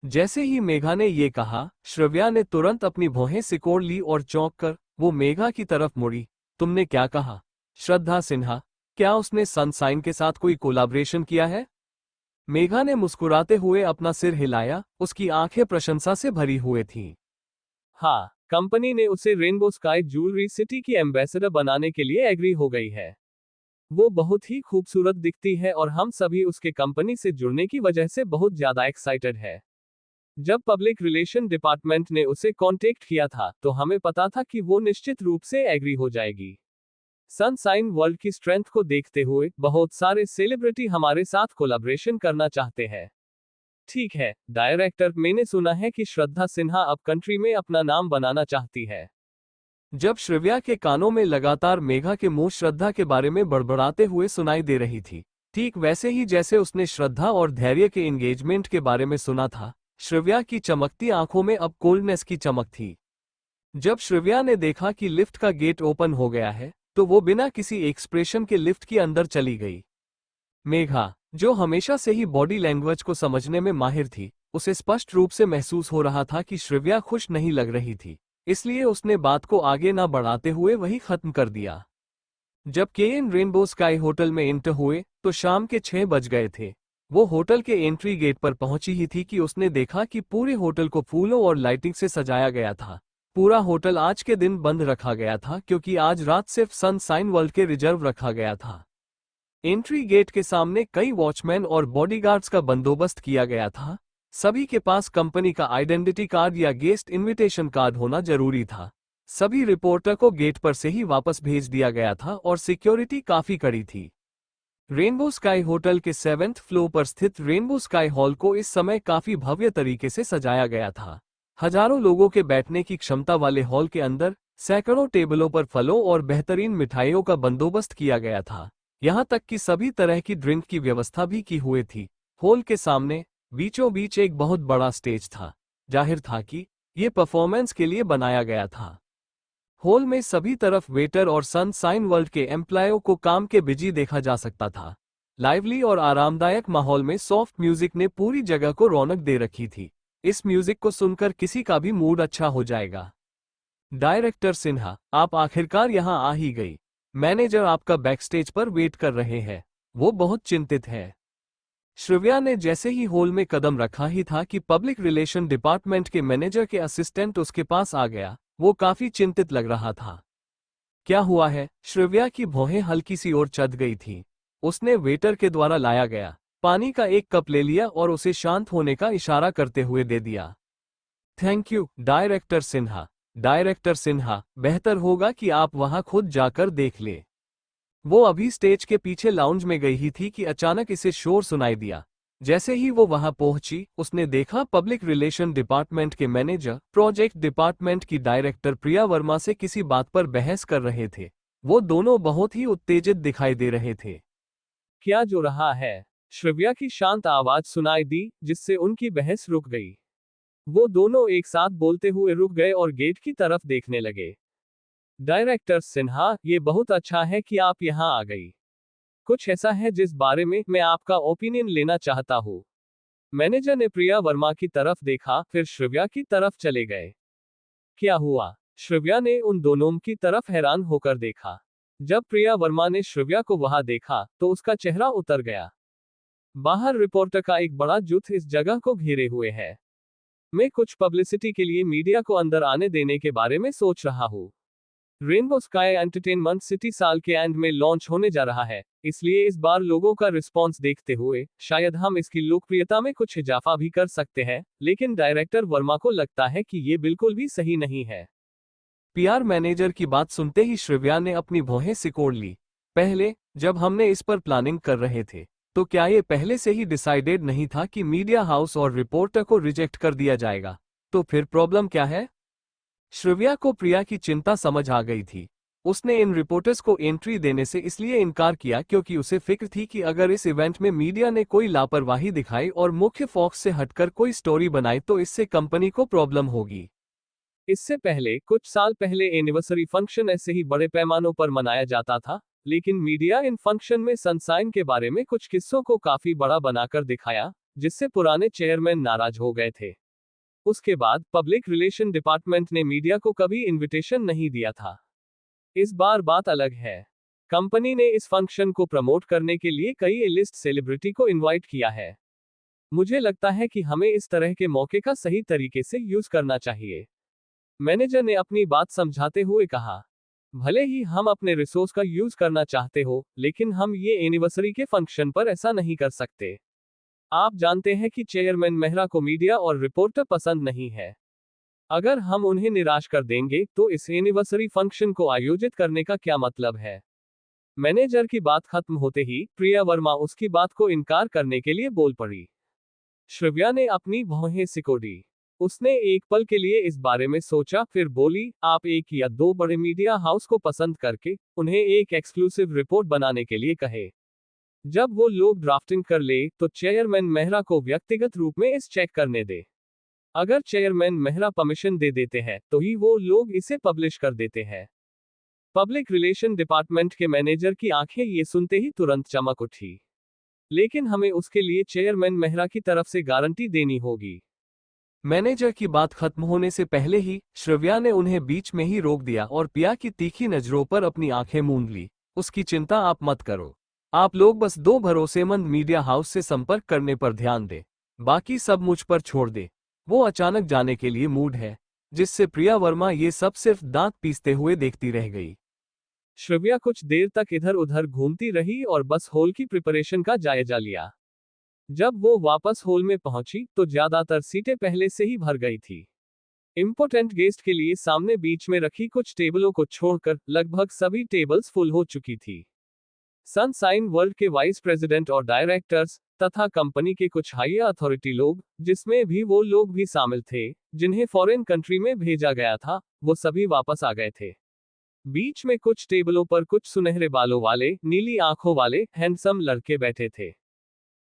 जैसे ही मेघा ने ये कहा, श्रव्या ने तुरंत अपनी भौहें सिकोड़ ली और चौंक कर वो मेघा की तरफ मुड़ी। तुमने क्या कहा? श्रद्धा सिन्हा, क्या उसने सनशाइन के साथ कोई कोलैबोरेशन किया है? मेघा ने मुस्कुराते हुए अपना सिर हिलाया, उसकी आंखें प्रशंसा से भरी हुई थीं। हाँ, कंपनी ने उसे रेनबो स्काई ज्वेलरी सिटी की एम्बेसडर बनाने के लिए एग्री हो गई है। वो बहुत ही खूबसूरत दिखती है और हम सभी उसके कंपनी से जुड़ने की वजह से बहुत ज्यादा एक्साइटेड है। जब पब्लिक रिलेशन डिपार्टमेंट ने उसे कांटेक्ट किया था तो हमें पता था कि वो निश्चित रूप से एग्री हो जाएगी। सनशाइन वर्ल्ड की स्ट्रेंथ को देखते हुए बहुत सारे सेलिब्रिटी हमारे साथ कोलैबोरेशन करना चाहते हैं। ठीक है डायरेक्टर, मैंने सुना है कि श्रद्धा सिन्हा अब कंट्री में अपना नाम बनाना चाहती है। जब श्रव्या के कानों में लगातार मेघा के मुंह श्रद्धा के बारे में बड़बड़ाते हुए सुनाई दे रही थी, ठीक वैसे ही जैसे उसने श्रद्धा और धैर्य के एंगेजमेंट के बारे में सुना था, श्रव्या की चमकती आंखों में अब कोल्डनेस की चमक थी। जब श्रव्या ने देखा कि लिफ्ट का गेट ओपन हो गया है तो वो बिना किसी एक्सप्रेशन के लिफ्ट के अंदर चली गई। मेघा, जो हमेशा से ही बॉडी लैंग्वेज को समझने में माहिर थी, उसे स्पष्ट रूप से महसूस हो रहा था कि श्रव्या खुश नहीं लग रही थी, इसलिए उसने बात को आगे न बढ़ाते हुए वही खत्म कर दिया। जब केएन रेनबो स्काई होटल में एंटर हुए तो शाम के 6 बज गए थे। वो होटल के एंट्री गेट पर पहुंची ही थी कि उसने देखा कि पूरे होटल को फूलों और लाइटिंग से सजाया गया था। पूरा होटल आज के दिन बंद रखा गया था क्योंकि आज रात सिर्फ सनशाइन वर्ल्ड के रिजर्व रखा गया था। एंट्री गेट के सामने कई वॉचमैन और बॉडीगार्ड्स का बंदोबस्त किया गया था। सभी के पास कंपनी का आइडेंटिटी कार्ड या गेस्ट इनविटेशन कार्ड होना जरूरी था। सभी रिपोर्टर को गेट पर से ही वापस भेज दिया गया था और सिक्योरिटी काफी कड़ी थी। रेनबो स्काई होटल के 7वें फ्लोर पर स्थित रेनबो स्काई हॉल को इस समय काफी भव्य तरीके से सजाया गया था। हजारों लोगों के बैठने की क्षमता वाले हॉल के अंदर सैकड़ों टेबलों पर फलों और बेहतरीन मिठाइयों का बंदोबस्त किया गया था। यहाँ तक कि सभी तरह की ड्रिंक की व्यवस्था भी की हुई थी। हॉल के सामने बीचों बीच एक बहुत बड़ा स्टेज था। जाहिर था कि ये परफॉर्मेंस के लिए बनाया गया था। हॉल में सभी तरफ वेटर और सनशाइन वर्ल्ड के एम्प्लॉयों को काम के बिजी देखा जा सकता था। लाइवली और आरामदायक माहौल में सॉफ्ट म्यूजिक ने पूरी जगह को रौनक दे रखी थी। इस म्यूजिक को सुनकर किसी का भी मूड अच्छा हो जाएगा। डायरेक्टर सिन्हा, आप आखिरकार यहां आ ही गई। मैनेजर आपका बैकस्टेज पर वेट कर रहे हैं। वो बहुत चिंतित है। श्रव्या ने जैसे ही हॉल में कदम रखा ही था कि पब्लिक रिलेशन डिपार्टमेंट के मैनेजर के असिस्टेंट उसके पास आ गया। वो काफी चिंतित लग रहा था। क्या हुआ है? श्रव्या की भौहें हल्की सी ओर चढ़ गई थी। उसने वेटर के द्वारा लाया गया पानी का एक कप ले लिया और उसे शांत होने का इशारा करते हुए दे दिया। Thank you director Sinha. Director Sinha, बेहतर होगा कि आप वहां खुद जाकर देख ले। वो अभी स्टेज के पीछे लाउंज में गई ही थी कि अचानक इसे शोर सुनाई दिया। जैसे ही वो वहां पहुंची, उसने देखा पब्लिक रिलेशन डिपार्टमेंट के मैनेजर प्रोजेक्ट डिपार्टमेंट की डायरेक्टर प्रिया वर्मा से किसी बात पर बहस कर रहे थे। वो दोनों बहुत ही उत्तेजित दिखाई दे रहे थे। क्या जो रहा है? श्रव्या की शांत आवाज सुनाई दी, जिससे उनकी बहस रुक गई। वो दोनों एक साथ बोलते हुए रुक गए और गेट की तरफ देखने लगे। डायरेक्टर सिन्हा, ये बहुत अच्छा है कि आप यहाँ आ गई। कुछ ऐसा है जिस बारे में मैं आपका ओपिनियन लेना चाहता हूँ। मैनेजर ने प्रिया वर्मा की तरफ देखा, फिर श्रव्या की तरफ चले गए। क्या हुआ? श्रव्या ने उन दोनों की तरफ हैरान होकर देखा। जब प्रिया वर्मा ने श्रव्या को वहां देखा, तो उसका चेहरा उतर गया। बाहर रिपोर्टर का एक बड़ा जुट इस जगह को घेरे हुए है। मैं कुछ पब्लिसिटी के लिए मीडिया को अंदर आने देने के बारे में सोच रहा हूँ। रेनबो स्काई एंटरटेनमेंट सिटी साल के एंड में लॉन्च होने जा रहा है, इसलिए इस बार लोगों का रिस्पॉन्स देखते हुए शायद हम इसकी लोकप्रियता में कुछ इजाफा भी कर सकते हैं, लेकिन डायरेक्टर वर्मा को लगता है कि ये बिल्कुल भी सही नहीं है। पीआर मैनेजर की बात सुनते ही श्रव्या ने अपनी भौहें सिकोड़ ली। पहले जब हमने इस पर प्लानिंग कर रहे थे, तो क्या ये पहले से ही डिसाइडेड नहीं था कि मीडिया हाउस और रिपोर्टर को रिजेक्ट कर दिया जाएगा? तो फिर प्रॉब्लम क्या है? श्रव्या को प्रिया की चिंता समझ आ गई थी। उसने इन रिपोर्टर्स को एंट्री देने से इसलिए इनकार किया क्योंकि उसे फिक्र थी कि अगर इस इवेंट में मीडिया ने कोई लापरवाही दिखाई और मुख्य फोकस से हटकर कोई स्टोरी बनाई तो इससे कंपनी को प्रॉब्लम होगी। इससे पहले कुछ साल पहले एनिवर्सरी फंक्शन ऐसे ही बड़े पैमानों पर मनाया जाता था, लेकिन मीडिया इन फंक्शन में सनशाइन के बारे में कुछ किस्सों को काफी बड़ा बनाकर दिखाया, जिससे पुराने चेयरमैन नाराज हो गए थे। उसके बाद पब्लिक रिलेशन डिपार्टमेंट ने मीडिया को कभी इनविटेशन नहीं दिया था। इस बार बात अलग है। कंपनी ने इस फंक्शन को प्रमोट करने के लिए कई ए लिस्ट सेलिब्रिटी को इनवाइट किया है। मुझे लगता है कि हमें इस तरह के मौके का सही तरीके से यूज करना चाहिए। मैनेजर ने अपनी बात समझाते हुए कहा, भले ही हम अपने रिसोर्स का यूज करना चाहते हो, लेकिन हम ये एनिवर्सरी के फंक्शन पर ऐसा नहीं कर सकते। आप जानते हैं कि चेयरमैन मेहरा को मीडिया और रिपोर्टर पसंद नहीं है। अगर हम उन्हें निराश कर देंगे तो इस एनिवर्सरी फंक्शन को आयोजित करने का क्या मतलब है? मैनेजर की बात खत्म होते ही प्रिया वर्मा उसकी बात को इनकार करने के लिए बोल पड़ी। श्रव्या ने अपनी भौहें सिकोड़ी। उसने एक पल के लिए इस बारे में सोचा, फिर बोली, आप एक या दो बड़े मीडिया हाउस को पसंद करके उन्हें एक एक्सक्लूसिव रिपोर्ट बनाने के लिए कहे। जब वो लोग ड्राफ्टिंग कर ले तो चेयरमैन मेहरा को व्यक्तिगत रूप में इस चेक करने दे। अगर चेयरमैन मेहरा परमिशन दे देते हैं तो ही वो लोग इसे पब्लिश कर देते हैं। पब्लिक रिलेशन डिपार्टमेंट के मैनेजर की आंखें ये सुनते ही तुरंत चमक उठी। लेकिन हमें उसके लिए चेयरमैन मेहरा की तरफ से गारंटी देनी होगी। मैनेजर की बात खत्म होने से पहले ही श्रव्या ने उन्हें बीच में ही रोक दिया और पिया की तीखी नजरों पर अपनी आंखें मूंद ली। उसकी चिंता आप मत करो। आप लोग बस दो भरोसेमंद मीडिया हाउस से संपर्क करने पर ध्यान दें। बाकी सब मुझ पर छोड़ दे। वो अचानक जाने के लिए मूड है। जिससे प्रिया वर्मा ये सब सिर्फ दांत पीसते हुए देखती रह गई। श्रव्या कुछ देर तक इधर उधर घूमती रही और बस हॉल की प्रिपरेशन का जायजा लिया। जब वो वापस हॉल में पहुंची तो ज्यादातर सीटें पहले से ही भर गई थी। इम्पोर्टेंट गेस्ट के लिए सामने बीच में रखी कुछ टेबलों को छोड़कर लगभग सभी टेबल्स फुल हो चुकी थी। सनशाइन वर्ल्ड के वाइस प्रेसिडेंट और डायरेक्टर्स तथा कंपनी के कुछ हाई अथॉरिटी लोग, जिसमें भी वो लोग भी शामिल थे जिन्हें फॉरेन कंट्री में भेजा गया था, वो सभी वापस आ गए थे। बीच में कुछ टेबलों पर कुछ सुनहरे बालों वाले, नीली आंखों वाले हैंडसम लड़के बैठे थे।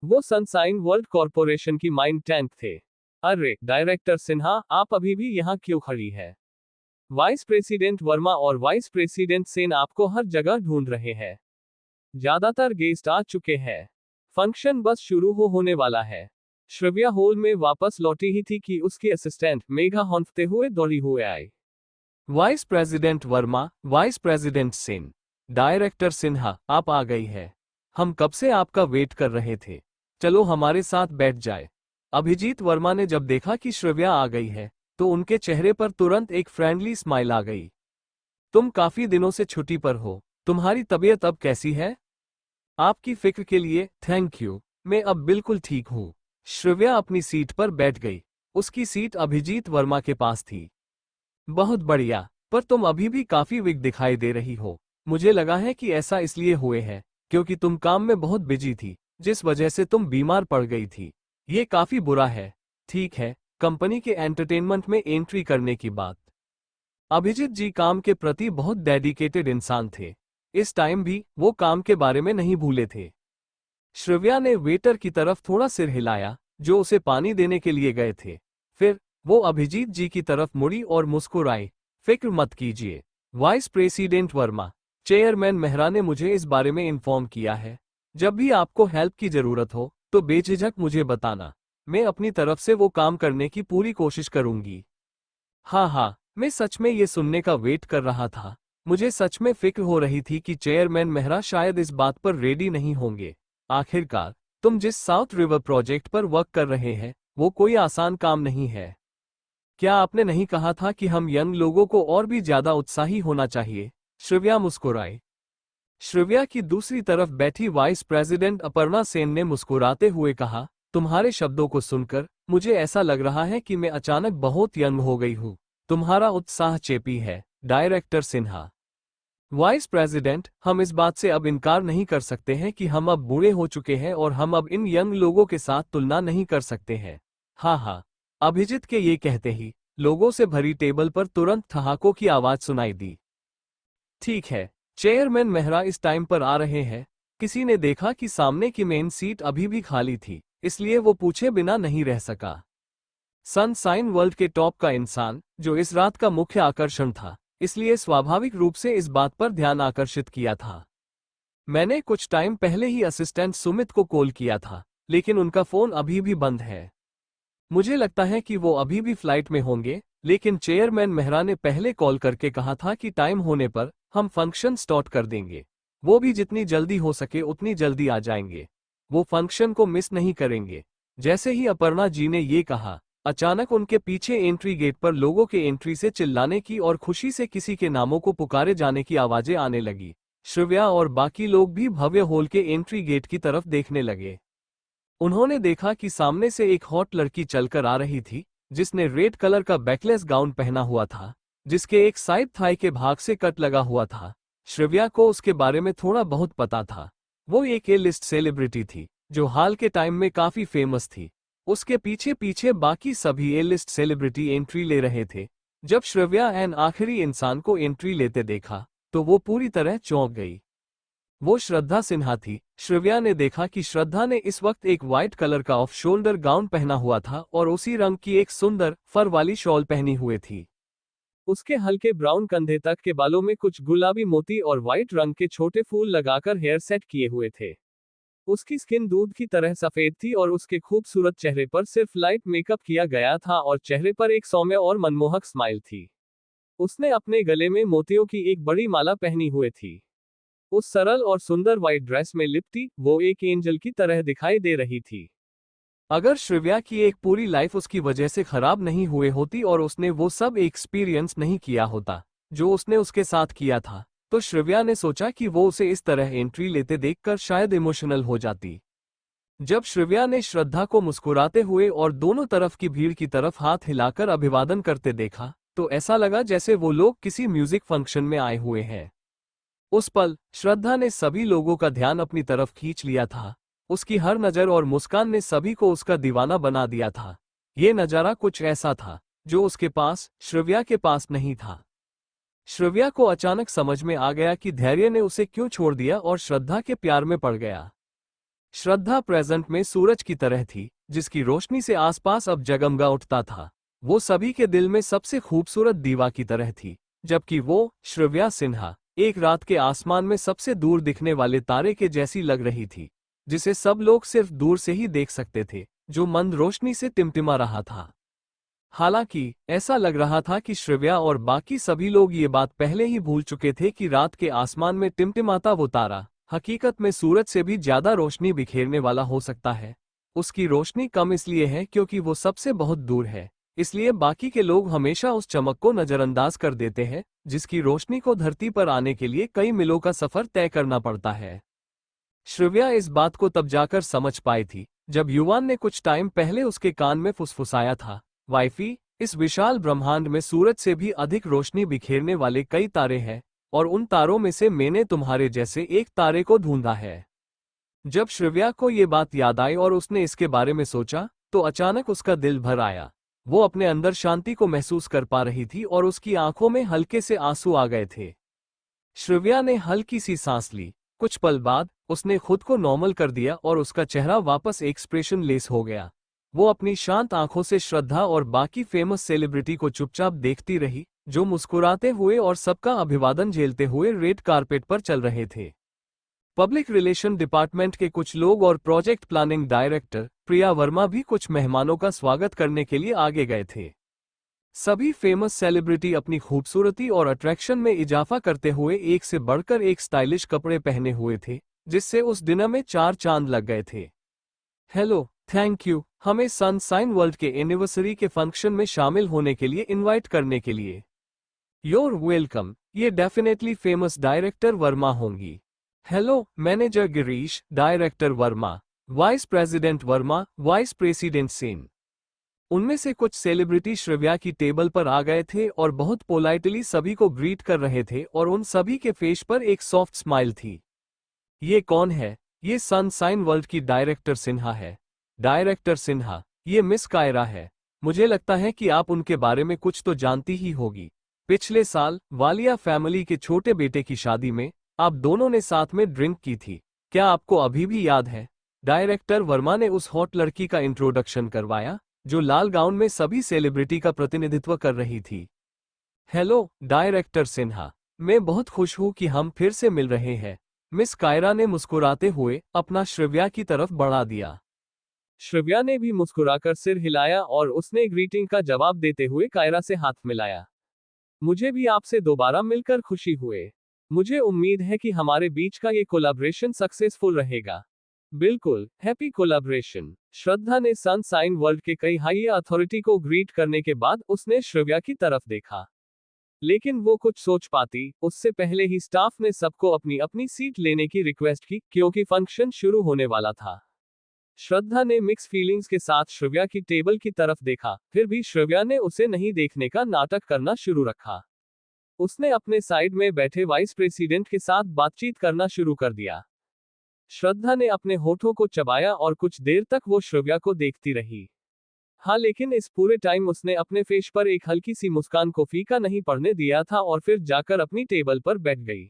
वो सनशाइन वर्ल्ड कॉरपोरेशन की माइंड टैंक थे। अरे डायरेक्टर सिन्हा, आप अभी भी यहाँ क्यों खड़ी है? वाइस प्रेसिडेंट वर्मा और वाइस प्रेसिडेंट सेन आपको हर जगह ढूंढ रहे हैं। ज्यादातर गेस्ट आ चुके हैं। फंक्शन बस शुरू होने वाला है। श्रव्या हॉल में वापस लौटी ही थी कि उसकी असिस्टेंट मेघा हौंफते हुए दौड़ी हुए आई। Vice president Verma, vice president Sen, director Sinha, आप आ गई है। हम कब से आपका वेट कर रहे थे। चलो हमारे साथ बैठ जाए। अभिजीत वर्मा ने जब देखा कि श्रव्या आ गई है तो उनके चेहरे पर तुरंत एक फ्रेंडली स्माइल आ गई। तुम काफी दिनों से छुट्टी पर हो, तुम्हारी तबीयत अब कैसी है? आपकी फिक्र के लिए थैंक यू, मैं अब बिल्कुल ठीक हूँ। श्रव्या अपनी सीट पर बैठ गई। उसकी सीट अभिजीत वर्मा के पास थी। बहुत बढ़िया, पर तुम अभी भी काफी वीक दिखाई दे रही हो। मुझे लगा है कि ऐसा इसलिए हुए है क्योंकि तुम काम में बहुत बिजी थी, जिस वजह से तुम बीमार पड़ गई थी। ये काफी बुरा है। ठीक है, कंपनी के एंटरटेनमेंट में एंट्री करने की बात। अभिजीत जी काम के प्रति बहुत डेडिकेटेड इंसान थे। इस टाइम भी वो काम के बारे में नहीं भूले थे। श्रव्या ने वेटर की तरफ थोड़ा सिर हिलाया जो उसे पानी देने के लिए गए थे। फिर वो अभिजीत जी की तरफ मुड़ी और मुस्कुराई। फिक्र मत कीजिए vice president Verma, chairman Mehra ने मुझे इस बारे में इन्फॉर्म किया है। जब भी आपको हेल्प की जरूरत हो तो बेझिझक मुझे बताना। मैं अपनी तरफ से वो काम करने की पूरी कोशिश करूंगी। हाँ, मैं सच में ये सुनने का वेट कर रहा था। मुझे सच में फिक्र हो रही थी कि चेयरमैन मेहरा शायद इस बात पर रेडी नहीं होंगे। आखिरकार तुम जिस साउथ रिवर प्रोजेक्ट पर वर्क कर रहे हैं वो कोई आसान काम नहीं है। क्या आपने नहीं कहा था कि हम यंग लोगों को और भी ज्यादा उत्साही होना चाहिए? श्रव्या मुस्कुराई। श्रव्या की दूसरी तरफ बैठी वाइस प्रेसिडेंट अपर्णा सेन ने मुस्कुराते हुए कहा, तुम्हारे शब्दों को सुनकर मुझे ऐसा लग रहा है कि मैं अचानक बहुत यंग हो गई हूँ। तुम्हारा उत्साह चेपी है, डायरेक्टर सिन्हा। वाइस प्रेसिडेंट, हम इस बात से अब इनकार नहीं कर सकते हैं कि हम अब बूढ़े हो चुके हैं और हम अब इन यंग लोगों के साथ तुलना नहीं कर सकते हैं। हाँ, अभिजीत के ये कहते ही लोगों से भरी टेबल पर तुरंत ठहाकों की आवाज सुनाई दी। ठीक है, चेयरमैन मेहरा इस टाइम पर आ रहे हैं। किसी ने देखा कि सामने की मेन सीट अभी भी खाली थी, इसलिए वो पूछे बिना नहीं रह सका। सनशाइन वर्ल्ड के टॉप का इंसान जो इस रात का मुख्य आकर्षण था, इसलिए स्वाभाविक रूप से इस बात पर ध्यान आकर्षित किया था। मैंने कुछ टाइम पहले ही असिस्टेंट सुमित को कॉल किया था, लेकिन उनका फोन अभी भी बंद है। मुझे लगता है कि वो अभी भी फ्लाइट में होंगे, लेकिन चेयरमैन मेहरा ने पहले कॉल करके कहा था कि टाइम होने पर हम फंक्शन स्टार्ट कर देंगे। वो भी जितनी जल्दी हो सके उतनी जल्दी आ जाएंगे। वो फंक्शन को मिस नहीं करेंगे। जैसे ही अपर्णा जी ने ये कहा, अचानक उनके पीछे एंट्री गेट पर लोगों के एंट्री से चिल्लाने की और खुशी से किसी के नामों को पुकारे जाने की आवाजें आने लगी। श्रव्या और बाकी लोग भी भव्य हॉल के एंट्री गेट की तरफ देखने लगे। उन्होंने देखा कि सामने से एक हॉट लड़की चलकर आ रही थी, जिसने रेड कलर का बैकलेस गाउन पहना हुआ था, जिसके एक साइड थाई के भाग से कट लगा हुआ था। श्रव्या को उसके बारे में थोड़ा बहुत पता था। वो एक ए लिस्ट सेलिब्रिटी थी जो हाल के टाइम में काफी फेमस थी। उसके पीछे पीछे बाकी सभी ए लिस्ट सेलिब्रिटी एंट्री ले रहे थे। जब श्रव्या एन आखिरी इंसान को एंट्री लेते देखा तो वो पूरी तरह चौंक गई। वो श्रद्धा सिन्हा थी। श्रव्या ने देखा कि श्रद्धा ने इस वक्त एक व्हाइट कलर का ऑफ शोल्डर गाउन पहना हुआ था और उसी रंग की एक सुंदर फर वाली शॉल पहनी हुई थी। उसके हल्के ब्राउन कंधे तक के बालों में कुछ गुलाबी मोती और व्हाइट रंग के छोटे फूल लगाकर हेयर सेट किए हुए थे। उसकी स्किन दूध की तरह सफेद थी और उसके खूबसूरत चेहरे पर सिर्फ लाइट मेकअप किया गया था और चेहरे पर एक सौम्य और मनमोहक स्माइल थी। उसने अपने गले में मोतियों की एक बड़ी माला पहनी हुई थी। उस सरल और सुंदर व्हाइट ड्रेस में लिपटी वो एक एंजल की तरह दिखाई दे रही थी। अगर श्रिव्या की एक पूरी लाइफ उसकी वजह से खराब नहीं हुए होती और उसने वो सब एक्सपीरियंस नहीं किया होता जो उसने उसके साथ किया था, तो श्रिव्या ने सोचा कि वो उसे इस तरह एंट्री लेते देखकर शायद इमोशनल हो जाती। जब श्रिव्या ने श्रद्धा को मुस्कुराते हुए और दोनों तरफ की भीड़ की तरफ हाथ हिलाकर अभिवादन करते देखा, तो ऐसा लगा जैसे वो लोग किसी म्यूजिक फंक्शन में आए हुए हैं। उस पल श्रद्धा ने सभी लोगों का ध्यान अपनी तरफ खींच लिया था। उसकी हर नज़र और मुस्कान ने सभी को उसका दीवाना बना दिया था। ये नज़ारा कुछ ऐसा था जो उसके पास, श्रिव्या के पास नहीं था। श्रिव्या को अचानक समझ में आ गया कि धैर्य ने उसे क्यों छोड़ दिया और श्रद्धा के प्यार में पड़ गया। श्रद्धा प्रेजेंट में सूरज की तरह थी, जिसकी रोशनी से आसपास अब जगमगा उठता था। वो सभी के दिल में सबसे खूबसूरत दीवा की तरह थी, जबकि वो, श्रिव्या सिन्हा, एक रात के आसमान में सबसे दूर दिखने वाले तारे के जैसी लग रही थी, जिसे सब लोग सिर्फ दूर से ही देख सकते थे, जो मंद रोशनी से टिमटिमा रहा था। हालांकि ऐसा लग रहा था कि श्रिव्या और बाकी सभी लोग ये बात पहले ही भूल चुके थे कि रात के आसमान में टिमटिमाता वो तारा हकीकत में सूरज से भी ज्यादा रोशनी बिखेरने वाला हो सकता है। उसकी रोशनी कम इसलिए है क्योंकि वो सबसे बहुत दूर है, इसलिए बाकी के लोग हमेशा उस चमक को नजरअंदाज कर देते हैं, जिसकी रोशनी को धरती पर आने के लिए कई मीलों का सफर तय करना पड़ता है। श्रिव्या इस बात को तब जाकर समझ पाई थी जब युवान ने कुछ टाइम पहले उसके कान में फुसफुसाया था, वाइफी, इस विशाल ब्रह्मांड में सूरज से भी अधिक रोशनी बिखेरने वाले कई तारे हैं, और उन तारों में से मैंने तुम्हारे जैसे एक तारे को ढूंढा है। जब श्रिव्या को ये बात याद आई और उसने इसके बारे में सोचा, तो अचानक उसका दिल भर आया। वो अपने अंदर शांति को महसूस कर पा रही थी और उसकी आंखों में हल्के से आंसू आ गए थे। श्रिव्या ने हल्की सी सांस ली। कुछ पल बाद उसने खुद को नॉर्मल कर दिया और उसका चेहरा वापस एक्सप्रेशन लेस हो गया। वो अपनी शांत आंखों से श्रद्धा और बाकी फेमस सेलिब्रिटी को चुपचाप देखती रही, जो मुस्कुराते हुए और सबका अभिवादन झेलते हुए रेड कारपेट पर चल रहे थे। पब्लिक रिलेशन डिपार्टमेंट के कुछ लोग और प्रोजेक्ट प्लानिंग डायरेक्टर प्रिया वर्मा भी कुछ मेहमानों का स्वागत करने के लिए आगे गए थे। सभी फेमस सेलिब्रिटी अपनी खूबसूरती और अट्रैक्शन में इजाफा करते हुए एक से बढ़कर एक स्टाइलिश कपड़े पहने हुए थे, जिससे उस डिनर में 4 चांद लग गए थे। हेलो, थैंक यू हमें सनशाइन वर्ल्ड के एनिवर्सरी के फंक्शन में शामिल होने के लिए इनवाइट करने के लिए। Your welcome. ये डेफिनेटली फेमस डायरेक्टर वर्मा होंगी। Hello, manager Girish, director Verma, vice president Verma, vice president Sen. उनमें से कुछ सेलिब्रिटी श्रिव्या की टेबल पर आ गए थे और बहुत पोलाइटली सभी को ग्रीट कर रहे थे और उन सभी के फेस पर एक सॉफ्ट स्माइल थी। ये कौन है? ये सनशाइन वर्ल्ड की डायरेक्टर सिन्हा है। डायरेक्टर सिन्हा, ये मिस कायरा है। मुझे लगता है कि आप उनके बारे में कुछ तो जानती ही होगी। पिछले साल वालिया फैमिली के छोटे बेटे की शादी में आप दोनों ने साथ में ड्रिंक की थी। क्या आपको अभी भी याद है? डायरेक्टर वर्मा ने उस हॉट लड़की का इंट्रोडक्शन करवाया, जो लाल गाउन में सभी सेलिब्रिटी का प्रतिनिधित्व कर रही थी। हेलो, डायरेक्टर सिन्हा, मैं बहुत खुश हूं कि हम फिर से मिल रहे हैं। मिस कायरा ने मुस्कुराते हुए अपना श्रिव्या की तरफ बढ़ा दिया। श्रिव्या ने भी मुस्कुराकर सिर हिलाया और उसने ग्रीटिंग का जवाब देते हुए कायरा से हाथ मिलाया। मुझे भी आपसे दोबारा मिलकर खुशी हुए। मुझे उम्मीद है कि हमारे बीच का ये कोलैबोरेशन सक्सेसफुल रहेगा। बिल्कुल, हैप्पी कोलैबोरेशन। श्रद्धा ने सनशाइन वर्ल्ड के कई हाई अथॉरिटी को ग्रीट करने के बाद उसने श्रिव्या की तरफ देखा, लेकिन वो कुछ सोच पाती उससे पहले ही स्टाफ ने सबको अपनी अपनी सीट लेने की रिक्वेस्ट की, क्योंकि फंक्शन शुरू होने वाला था। श्रद्धा ने मिक्स फीलिंग्स के साथ श्रिव्या की टेबल की तरफ देखा, फिर भी श्रिव्या ने उसे नहीं देखने का नाटक करना शुरू रखा। उसने अपने साइड में बैठे वाइस प्रेसिडेंट के साथ बातचीत करना शुरू कर दिया। श्रद्धा ने अपने होठों को चबाया और कुछ देर तक वो श्रिव्या को देखती रही। हाँ, लेकिन इस पूरे टाइम उसने अपने फेस पर एक हल्की सी मुस्कान को फीका नहीं पड़ने दिया था और फिर जाकर अपनी टेबल पर बैठ गई।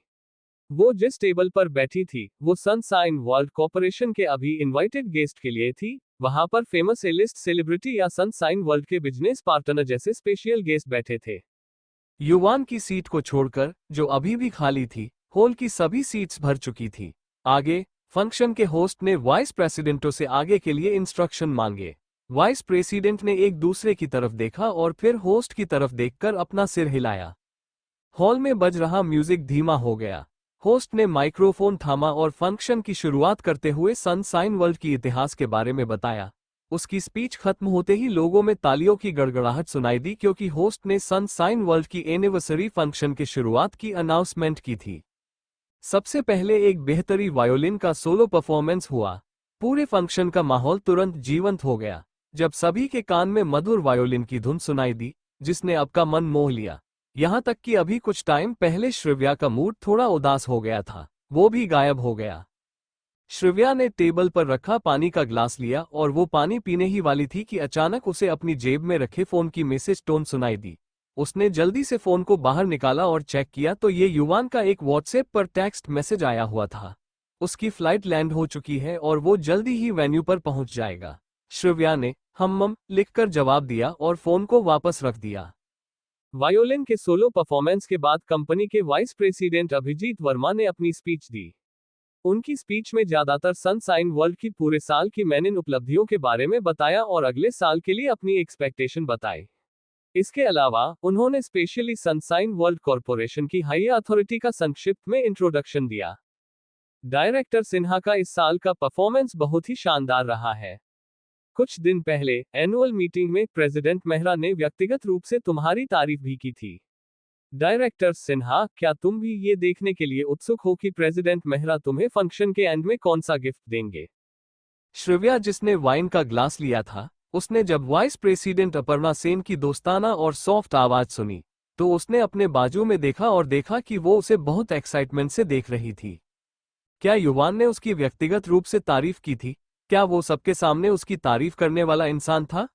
वो जिस टेबल पर बैठी थी, वो सनशाइन वर्ल्ड कॉर्पोरेशन के अभी इनवाइटेड गेस्ट के लिए थी। वहां पर फेमस ए लिस्ट सेलिब्रिटी या सनशाइन वर्ल्ड के बिजनेस पार्टनर जैसे स्पेशल गेस्ट बैठे थे। युवान की सीट को छोड़कर, जो अभी भी खाली थी, हॉल की सभी सीट्स भर चुकी थी। आगे फंक्शन के होस्ट ने वाइस प्रेसिडेंटों से आगे के लिए इंस्ट्रक्शन मांगे। वाइस प्रेसिडेंट ने एक दूसरे की तरफ देखा और फिर होस्ट की तरफ देखकर अपना सिर हिलाया। हॉल में बज रहा म्यूजिक धीमा हो गया। होस्ट ने माइक्रोफोन थामा और फंक्शन की शुरुआत करते हुए सनशाइन वर्ल्ड की इतिहास के बारे में बताया। उसकी स्पीच खत्म होते ही लोगों में तालियों की गड़गड़ाहट सुनाई दी क्योंकि होस्ट ने सनशाइन वर्ल्ड की एनिवर्सरी फंक्शन की शुरुआत की अनाउंसमेंट की थी। सबसे पहले एक बेहतरीन वायोलिन का सोलो परफॉर्मेंस हुआ। पूरे फंक्शन का माहौल तुरंत जीवंत हो गया जब सभी के कान में मधुर वायोलिन की धुन सुनाई दी, जिसने आपका मन मोह लिया। यहाँ तक कि अभी कुछ टाइम पहले श्रिव्या का मूड थोड़ा उदास हो गया था, वो भी गायब हो गया। श्रिव्या ने टेबल पर रखा पानी का ग्लास लिया और वो पानी पीने ही वाली थी कि अचानक उसे अपनी जेब में रखे फोन की मैसेज टोन सुनाई दी। उसने जल्दी से फोन को बाहर निकाला और चेक किया तो ये युवान का एक व्हाट्सएप पर टेक्स्ट मैसेज आया हुआ था। उसकी फ्लाइट लैंड हो चुकी है और वो जल्दी ही वेन्यू पर पहुंच जाएगा। श्रिव्या ने हम्म लिखकर जवाब दिया और फोन को वापस रख दिया। वायोलिन के सोलो परफॉर्मेंस के बाद कंपनी के वाइस प्रेसिडेंट अभिजीत वर्मा ने अपनी स्पीच दी। उनकी स्पीच में ज्यादातर सनशाइन वर्ल्ड की पूरे साल की मैंने उपलब्धियों के बारे में बताया और अगले साल के लिए अपनी एक्सपेक्टेशन बताई। इसके अलावा उन्होंने स्पेशली सनशाइन वर्ल्ड कॉरपोरेशन की हायर अथॉरिटी का संक्षिप्त में इंट्रोडक्शन दिया। डायरेक्टर सिन्हा का इस साल का परफॉर्मेंस बहुत ही शानदार रहा है। कुछ दिन पहले एनुअल मीटिंग में प्रेसिडेंट मेहरा ने व्यक्तिगत रूप से तुम्हारी तारीफ भी की थी। डायरेक्टर सिन्हा, क्या तुम भी ये देखने के लिए उत्सुक हो कि प्रेसिडेंट मेहरा तुम्हें फंक्शन के एंड में कौन सा गिफ्ट देंगे? श्रिव्या, जिसने वाइन का ग्लास लिया था, उसने जब वाइस प्रेसिडेंट अपर्णा सेन की दोस्ताना और सॉफ्ट आवाज सुनी तो उसने अपने बाजू में देखा और देखा कि वो उसे बहुत एक्साइटमेंट से देख रही थी। क्या युवान ने उसकी व्यक्तिगत रूप से तारीफ की थी? क्या वो सबके सामने उसकी तारीफ करने वाला इंसान था?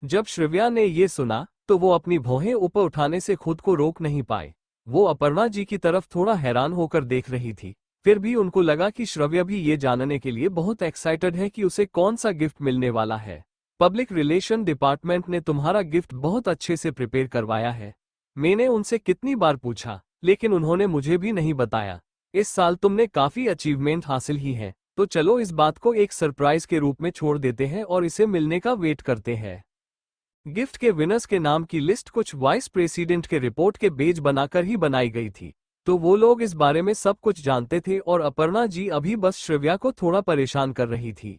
जब श्रिव्या ने ये सुना तो वो अपनी भौहें ऊपर उठाने से खुद को रोक नहीं पाए। वो अपर्णा जी की तरफ थोड़ा हैरान होकर देख रही थी। फिर भी उनको लगा कि श्रिव्या भी ये जानने के लिए बहुत एक्साइटेड है कि उसे कौन सा गिफ्ट मिलने वाला है। पब्लिक रिलेशन डिपार्टमेंट ने तुम्हारा गिफ्ट बहुत अच्छे से प्रिपेयर करवाया है। मैंने उनसे कितनी बार पूछा, लेकिन उन्होंने मुझे भी नहीं बताया। इस साल तुमने काफी अचीवमेंट हासिल ही है, तो चलो इस बात को एक सरप्राइज के रूप में छोड़ देते हैं और इसे मिलने का वेट करते हैं। गिफ्ट के विनर्स के नाम की लिस्ट कुछ वाइस प्रेसिडेंट के रिपोर्ट के पेज बनाकर ही बनाई गई थी, तो वो लोग इस बारे में सब कुछ जानते थे और अपर्णा जी अभी बस श्रिव्या को थोड़ा परेशान कर रही थी।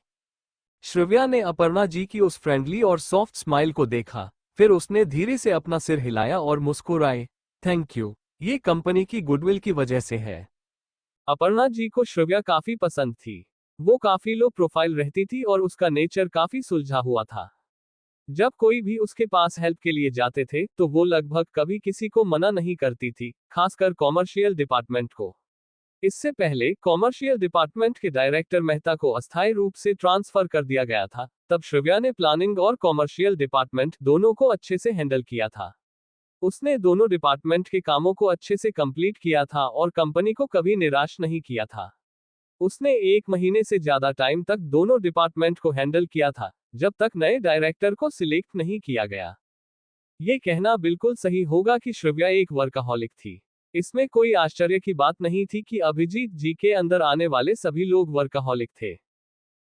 श्रिव्या ने अपर्णा जी की उस फ्रेंडली और सॉफ्ट स्माइल को देखा, फिर उसने धीरे से अपना सिर हिलाया और मुस्कुराए। थैंक यू, ये कंपनी की गुडविल की वजह से है। अपर्णा जी को श्रिव्या काफी पसंद थी। वो काफी लो प्रोफाइल रहती थी और उसका नेचर काफी सुलझा हुआ था। जब कोई भी उसके पास हेल्प के लिए जाते थे तो वो लगभग कभी किसी को मना नहीं करती थी, खासकर कॉमर्शियल डिपार्टमेंट को। इससे पहले कॉमर्शियल डिपार्टमेंट के डायरेक्टर मेहता को अस्थायी रूप से ट्रांसफर कर दिया गया था, तब श्रिव्या ने प्लानिंग और कॉमर्शियल डिपार्टमेंट दोनों को अच्छे से हैंडल किया था। उसने दोनों डिपार्टमेंट के कामों को अच्छे से कंप्लीट किया था और कंपनी को कभी निराश नहीं किया था। उसने 1 महीने से ज्यादा टाइम तक दोनों डिपार्टमेंट को हैंडल किया था, जब तक नए डायरेक्टर को सिलेक्ट नहीं किया गया। ये कहना बिल्कुल सही होगा कि श्रिव्या एक वर्कaholic थी। इसमें कोई आश्चर्य की बात नहीं थी कि अभिजीत जी के अंदर आने वाले सभी लोग वर्कaholic थे।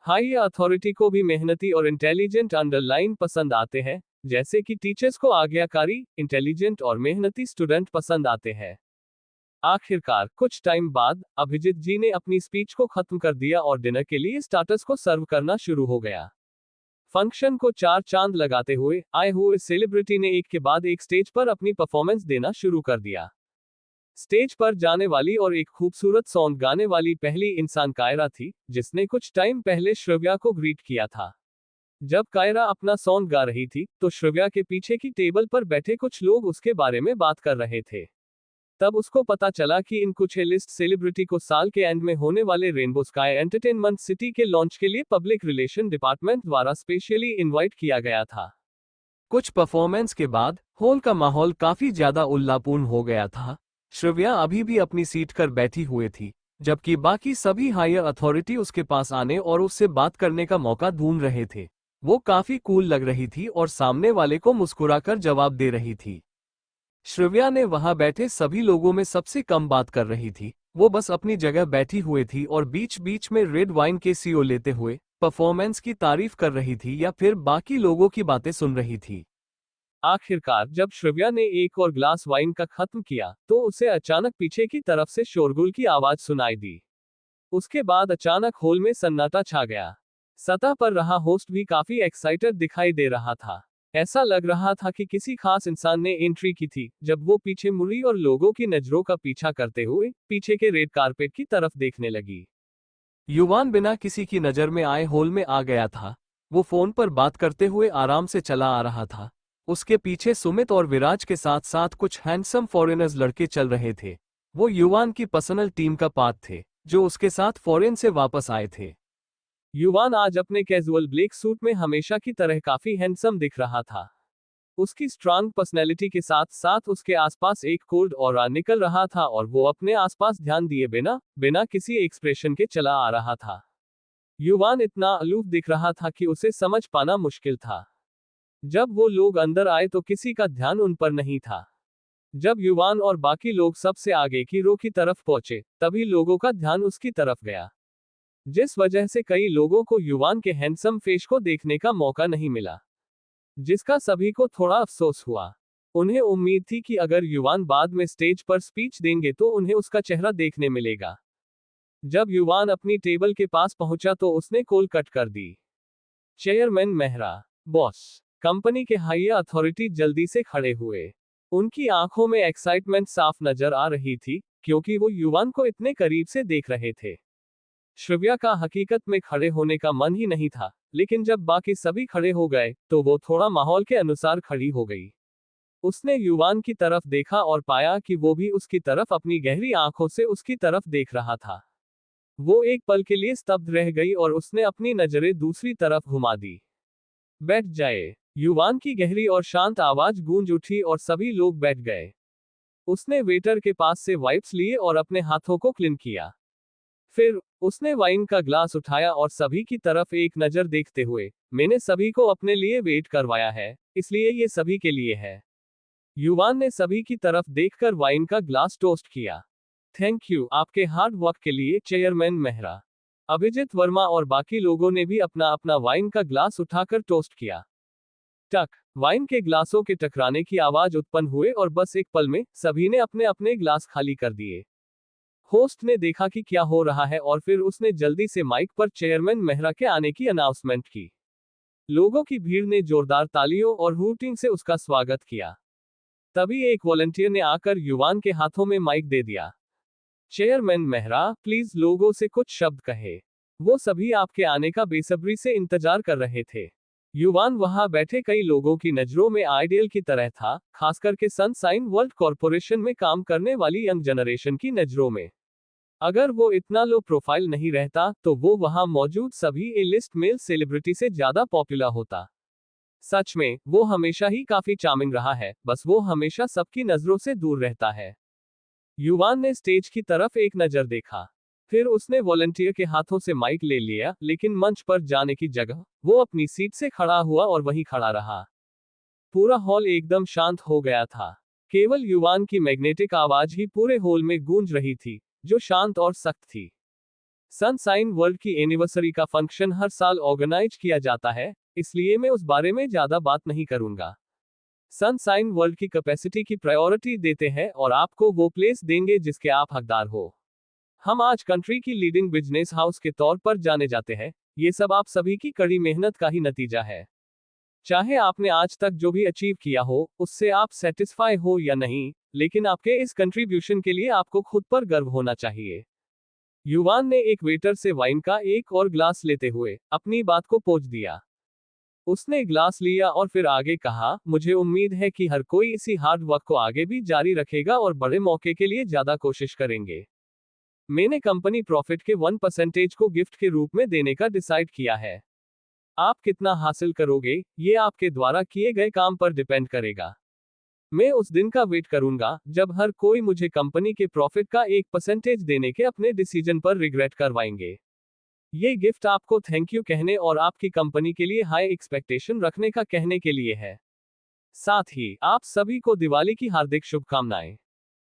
हाई अथॉरिटी को भी मेहनती और इंटेलिजेंट अंडरलाइन पसंद आते हैं, जैसे कि टीचर्स को आज्ञाकारी, इंटेलिजेंट और मेहनती स्टूडेंट पसंद आते हैं। आखिरकार कुछ टाइम बाद अभिजीत जी ने अपनी स्पीच को खत्म कर दिया और डिनर के लिए स्टार्टर्स को सर्व करना शुरू हो गया। फंक्शन को 4 चांद लगाते हुए आए हुए सेलिब्रिटी ने एक के बाद एक स्टेज पर अपनी परफॉर्मेंस देना शुरू कर दिया। स्टेज पर जाने वाली और एक खूबसूरत सॉन्ग गाने वाली पहली इंसान कायरा थी, जिसने कुछ टाइम पहले श्रिव्या को ग्रीट किया था। जब कायरा अपना सॉन्ग गा रही थी तो श्रिव्या के पीछे की टेबल पर बैठे कुछ लोग उसके बारे में बात कर रहे थे। तब उसको पता चला कि इन कुछ लिस्ट सेलिब्रिटी को साल के एंड में होने वाले रेनबो स्काई एंटरटेनमेंट सिटी के लॉन्च के लिए पब्लिक रिलेशन डिपार्टमेंट द्वारा स्पेशली इनवाइट किया गया था। कुछ परफॉर्मेंस के बाद हॉल का माहौल काफी ज्यादा उल्लापूर्ण हो गया था। श्रिव्या अभी भी अपनी सीट पर बैठी हुई थी, जबकि बाकी सभी हायर अथॉरिटी उसके पास आने और उससे बात करने का मौका ढूंढ रहे थे। वो काफी कूल लग रही थी और सामने वाले को मुस्कुराकर जवाब दे रही थी। श्रिव्या ने वहां बैठे सभी लोगों में सबसे कम बात कर रही थी। वो बस अपनी जगह बैठी हुई थी और बीच बीच में रेड वाइन के सीओ लेते हुए परफॉर्मेंस की तारीफ कर रही थी या फिर बाकी लोगों की बातें सुन रही थी। आखिरकार जब श्रिव्या ने एक और ग्लास वाइन का खत्म किया तो उसे अचानक पीछे की तरफ से शोरगुल की आवाज सुनाई दी। उसके बाद अचानक हॉल में सन्नाटा छा गया। सतह पर रहा होस्ट भी काफी एक्साइटेड दिखाई दे रहा था। ऐसा लग रहा था कि किसी खास इंसान ने एंट्री की थी। जब वो पीछे मुड़ी और लोगों की नजरों का पीछा करते हुए पीछे के रेड कारपेट की तरफ देखने लगी, युवान बिना किसी की नजर में आए हॉल में आ गया था। वो फोन पर बात करते हुए आराम से चला आ रहा था। उसके पीछे सुमित और विराज के साथ साथ कुछ हैंडसम फॉरेनर्स लड़के चल रहे थे। वो युवान की पर्सनल टीम का पार्ट थे, जो उसके साथ फॉरेन से वापस आए थे। युवान आज अपने कैजुअल ब्लैक सूट में हमेशा की तरह काफी हैंडसम दिख रहा था। उसकी स्ट्रांग पर्सनैलिटी के साथ साथ उसके आसपास एक कोल्ड ऑरा निकल रहा था और वो अपने आसपास ध्यान दिए बिना किसी एक्सप्रेशन के चला आ रहा था। युवान इतना अलूफ दिख रहा था कि उसे समझ पाना मुश्किल था। जब वो लोग अंदर आए तो किसी का ध्यान उन पर नहीं था। जब युवान और बाकी लोग सबसे आगे की रो की तरफ पहुंचे, तभी लोगों का ध्यान उसकी तरफ गया, जिस वजह से कई लोगों को युवान के हैंडसम फेस को देखने का मौका नहीं मिला, जिसका सभी को थोड़ा अफसोस हुआ। उन्हें उम्मीद थी कि अगर युवान बाद में स्टेज पर स्पीच देंगे तो उन्हें उसका चेहरा देखने मिलेगा। जब युवान अपनी टेबल के पास पहुंचा तो उसने कॉल कट कर दी। चेयरमैन मेहरा, बॉस, कंपनी के हायर अथॉरिटी जल्दी से खड़े हुए। उनकी आंखों में एक्साइटमेंट साफ नजर आ रही थी, क्योंकि वो युवान को इतने करीब से देख रहे थे। श्रव्या का हकीकत में खड़े होने का मन ही नहीं था, लेकिन जब बाकी सभी खड़े हो गए तो वो थोड़ा माहौल के अनुसार खड़ी हो गई। उसने युवान की तरफ देखा और पाया कि वो भी उसकी तरफ अपनी गहरी आंखों से उसकी तरफ देख रहा था। वो एक पल के लिए स्तब्ध रह गई और उसने अपनी नजरें दूसरी तरफ घुमा दी। बैठ जाए, युवान की गहरी और शांत आवाज गूंज उठी और सभी लोग बैठ गए। उसने वेटर के पास से वाइप्स लिए और अपने हाथों को क्लीन किया। फिर उसने वाइन का ग्लास उठाया और सभी की तरफ एक नजर देखते हुए, मैंने सभी को अपने लिए वेट करवाया है, इसलिए ये सभी के लिए है। युवान ने सभी की तरफ देखकर वाइन का ग्लास टोस्ट किया। थैंक यू आपके हार्ड वर्क के लिए चेयरमैन मेहरा। अभिजीत वर्मा और बाकी लोगों ने भी अपना अपना वाइन का ग्लास उठाकर टोस्ट किया। टक, वाइन के ग्लासों के टकराने की आवाज उत्पन्न हुए और बस एक पल में सभी ने अपने अपने ग्लास खाली कर दिए। होस्ट ने देखा कि क्या हो रहा है और फिर उसने जल्दी से माइक पर चेयरमैन मेहरा के आने की अनाउंसमेंट की। लोगों की भीड़ ने जोरदार तालियों और हूटिंग से उसका स्वागत किया। तभी एक वॉलंटियर ने आकर युवान के हाथों में माइक दे दिया। चेयरमैन मेहरा, प्लीज लोगों से कुछ शब्द कहे। वो सभी आपके आने का बेसब्री से इंतजार कर रहे थे। युवान वहां बैठे कई लोगों की नजरों में आइडियल की तरह था, खासकर के सनसाइन वर्ल्ड कॉरपोरेशन में काम करने वाली यंग जनरेशन की नजरों में। अगर वो इतना लो प्रोफाइल नहीं रहता तो वो वहां मौजूद सभी ए लिस्ट मेल सेलिब्रिटी से ज्यादा पॉपुलर होता। सच में वो हमेशा ही काफी चार्मिंग रहा है, बस वो हमेशा सबकी नजरों से दूर रहता है। युवान ने स्टेज की तरफ एक नजर देखा। फिर उसने वॉलंटियर के हाथों से माइक ले लिया, लेकिन मंच पर जाने की जगह वो अपनी सीट से खड़ा हुआ और वहीं खड़ा रहा। पूरा हॉल एकदम शांत हो गया था। केवल युवान की मैग्नेटिक आवाज ही पूरे हॉल में गूंज रही थी, जो शांत और सख्त थी। सनसाइन वर्ल्ड की एनिवर्सरी का फंक्शन हर साल ऑर्गेनाइज किया जाता है, इसलिए मैं उस बारे में ज्यादा बात नहीं करूंगा। सनसाइन वर्ल्ड की कैपेसिटी की प्रायोरिटी देते हैं और आपको वो प्लेस देंगे जिसके आप हकदार हो। हम आज कंट्री की लीडिंग बिजनेस हाउस के तौर पर जाने जाते हैं। ये सब आप सभी की कड़ी मेहनत का ही नतीजा है। चाहे आपने आज तक जो भी अचीव किया हो, उससे आप सेटिस्फाई हो या नहीं, लेकिन आपके इस कंट्रीब्यूशन के लिए आपको खुद पर गर्व होना चाहिए। युवान ने एक वेटर से वाइन का एक और ग्लास लेते हुए अपनी बात को पोंछ दिया। उसने ग्लास लिया और फिर आगे कहा, मुझे उम्मीद है कि हर कोई इसी हार्ड वर्क को आगे भी जारी रखेगा और बड़े मौके के लिए ज्यादा कोशिश करेंगे। मैंने कंपनी प्रॉफिट के 1% को गिफ्ट के रूप में देने का डिसाइड किया है। आप कितना हासिल करोगे, ये आपके द्वारा किए गए काम पर डिपेंड करेगा। मैं उस दिन का वेट करूंगा जब हर कोई मुझे कंपनी के प्रॉफिट का 1% देने के अपने डिसीजन पर रिग्रेट करवाएंगे। ये गिफ्ट आपको थैंक यू कहने और आपकी कंपनी के लिए हाई एक्सपेक्टेशन रखने का कहने के लिए है। साथ ही आप सभी को दिवाली की हार्दिक शुभकामनाएं।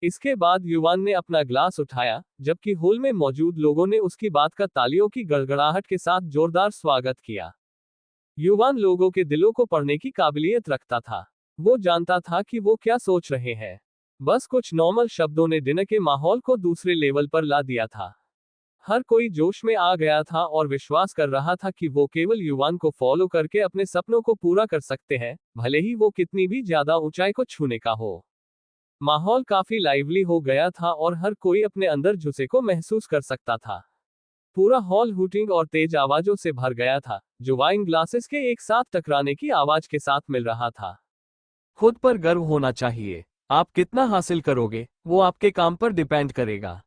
इसके बाद युवान ने अपना ग्लास उठाया, जबकि हॉल में मौजूद लोगों ने उसकी बात का तालियों की गड़गड़ाहट के साथ जोरदार स्वागत किया। युवान लोगों के दिलों को पढ़ने की काबिलियत रखता था। वो जानता था कि वो क्या सोच रहे हैं। बस कुछ नॉर्मल शब्दों ने डिनर के माहौल को दूसरे लेवल पर ला दिया था। हर कोई जोश में आ गया था और विश्वास कर रहा था कि वो केवल युवान को फॉलो करके अपने सपनों को पूरा कर सकते हैं, भले ही वो कितनी भी ज्यादा ऊंचाई को छूने का हो। माहौल काफी लाइवली हो गया था और हर कोई अपने अंदर जुसे को महसूस कर सकता था। पूरा हॉल हूटिंग और तेज आवाजों से भर गया था, जो वाइन ग्लासेस के एक साथ टकराने की आवाज के साथ मिल रहा था। खुद पर गर्व होना चाहिए। आप कितना हासिल करोगे, वो आपके काम पर डिपेंड करेगा।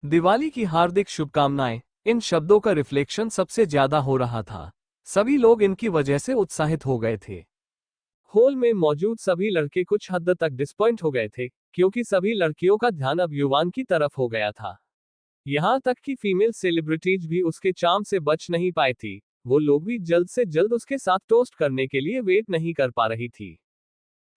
दिवाली की हार्दिक शुभकामनाएं। इन शब्दों का रिफ्लेक्शन सबसे ज्यादा हो रहा था। सभी लोग इनकी वजह से उत्साहित हो गए थे। हॉल में मौजूद सभी लड़के कुछ हद तक डिसपॉइंट हो गए थे, क्योंकि सभी लड़कियों का ध्यान अब युवान की तरफ हो गया था। यहाँ तक कि फीमेल सेलिब्रिटीज भी उसके चार्म से बच नहीं पाई थी। वो लोग भी जल्द से जल्द उसके साथ टोस्ट करने के लिए वेट नहीं कर पा रही थी।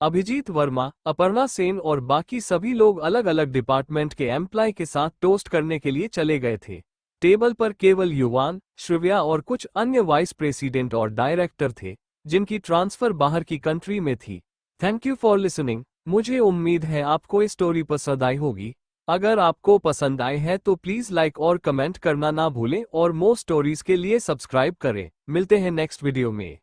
अभिजीत वर्मा, अपर्णा सेन और बाकी सभी लोग अलग अलग डिपार्टमेंट के एम्प्लॉय के साथ टोस्ट करने के लिए चले गए थे। टेबल पर केवल युवान, श्रिव्या और कुछ अन्य वाइस प्रेसिडेंट और डायरेक्टर थे, जिनकी ट्रांसफर बाहर की कंट्री में थी। Thank you for listening. मुझे उम्मीद है आपको ये स्टोरी पसंद आई होगी। अगर आपको पसंद आए है तो प्लीज लाइक और कमेंट करना ना भूलें और मोर स्टोरीज के लिए सब्सक्राइब करें। मिलते हैं नेक्स्ट वीडियो में।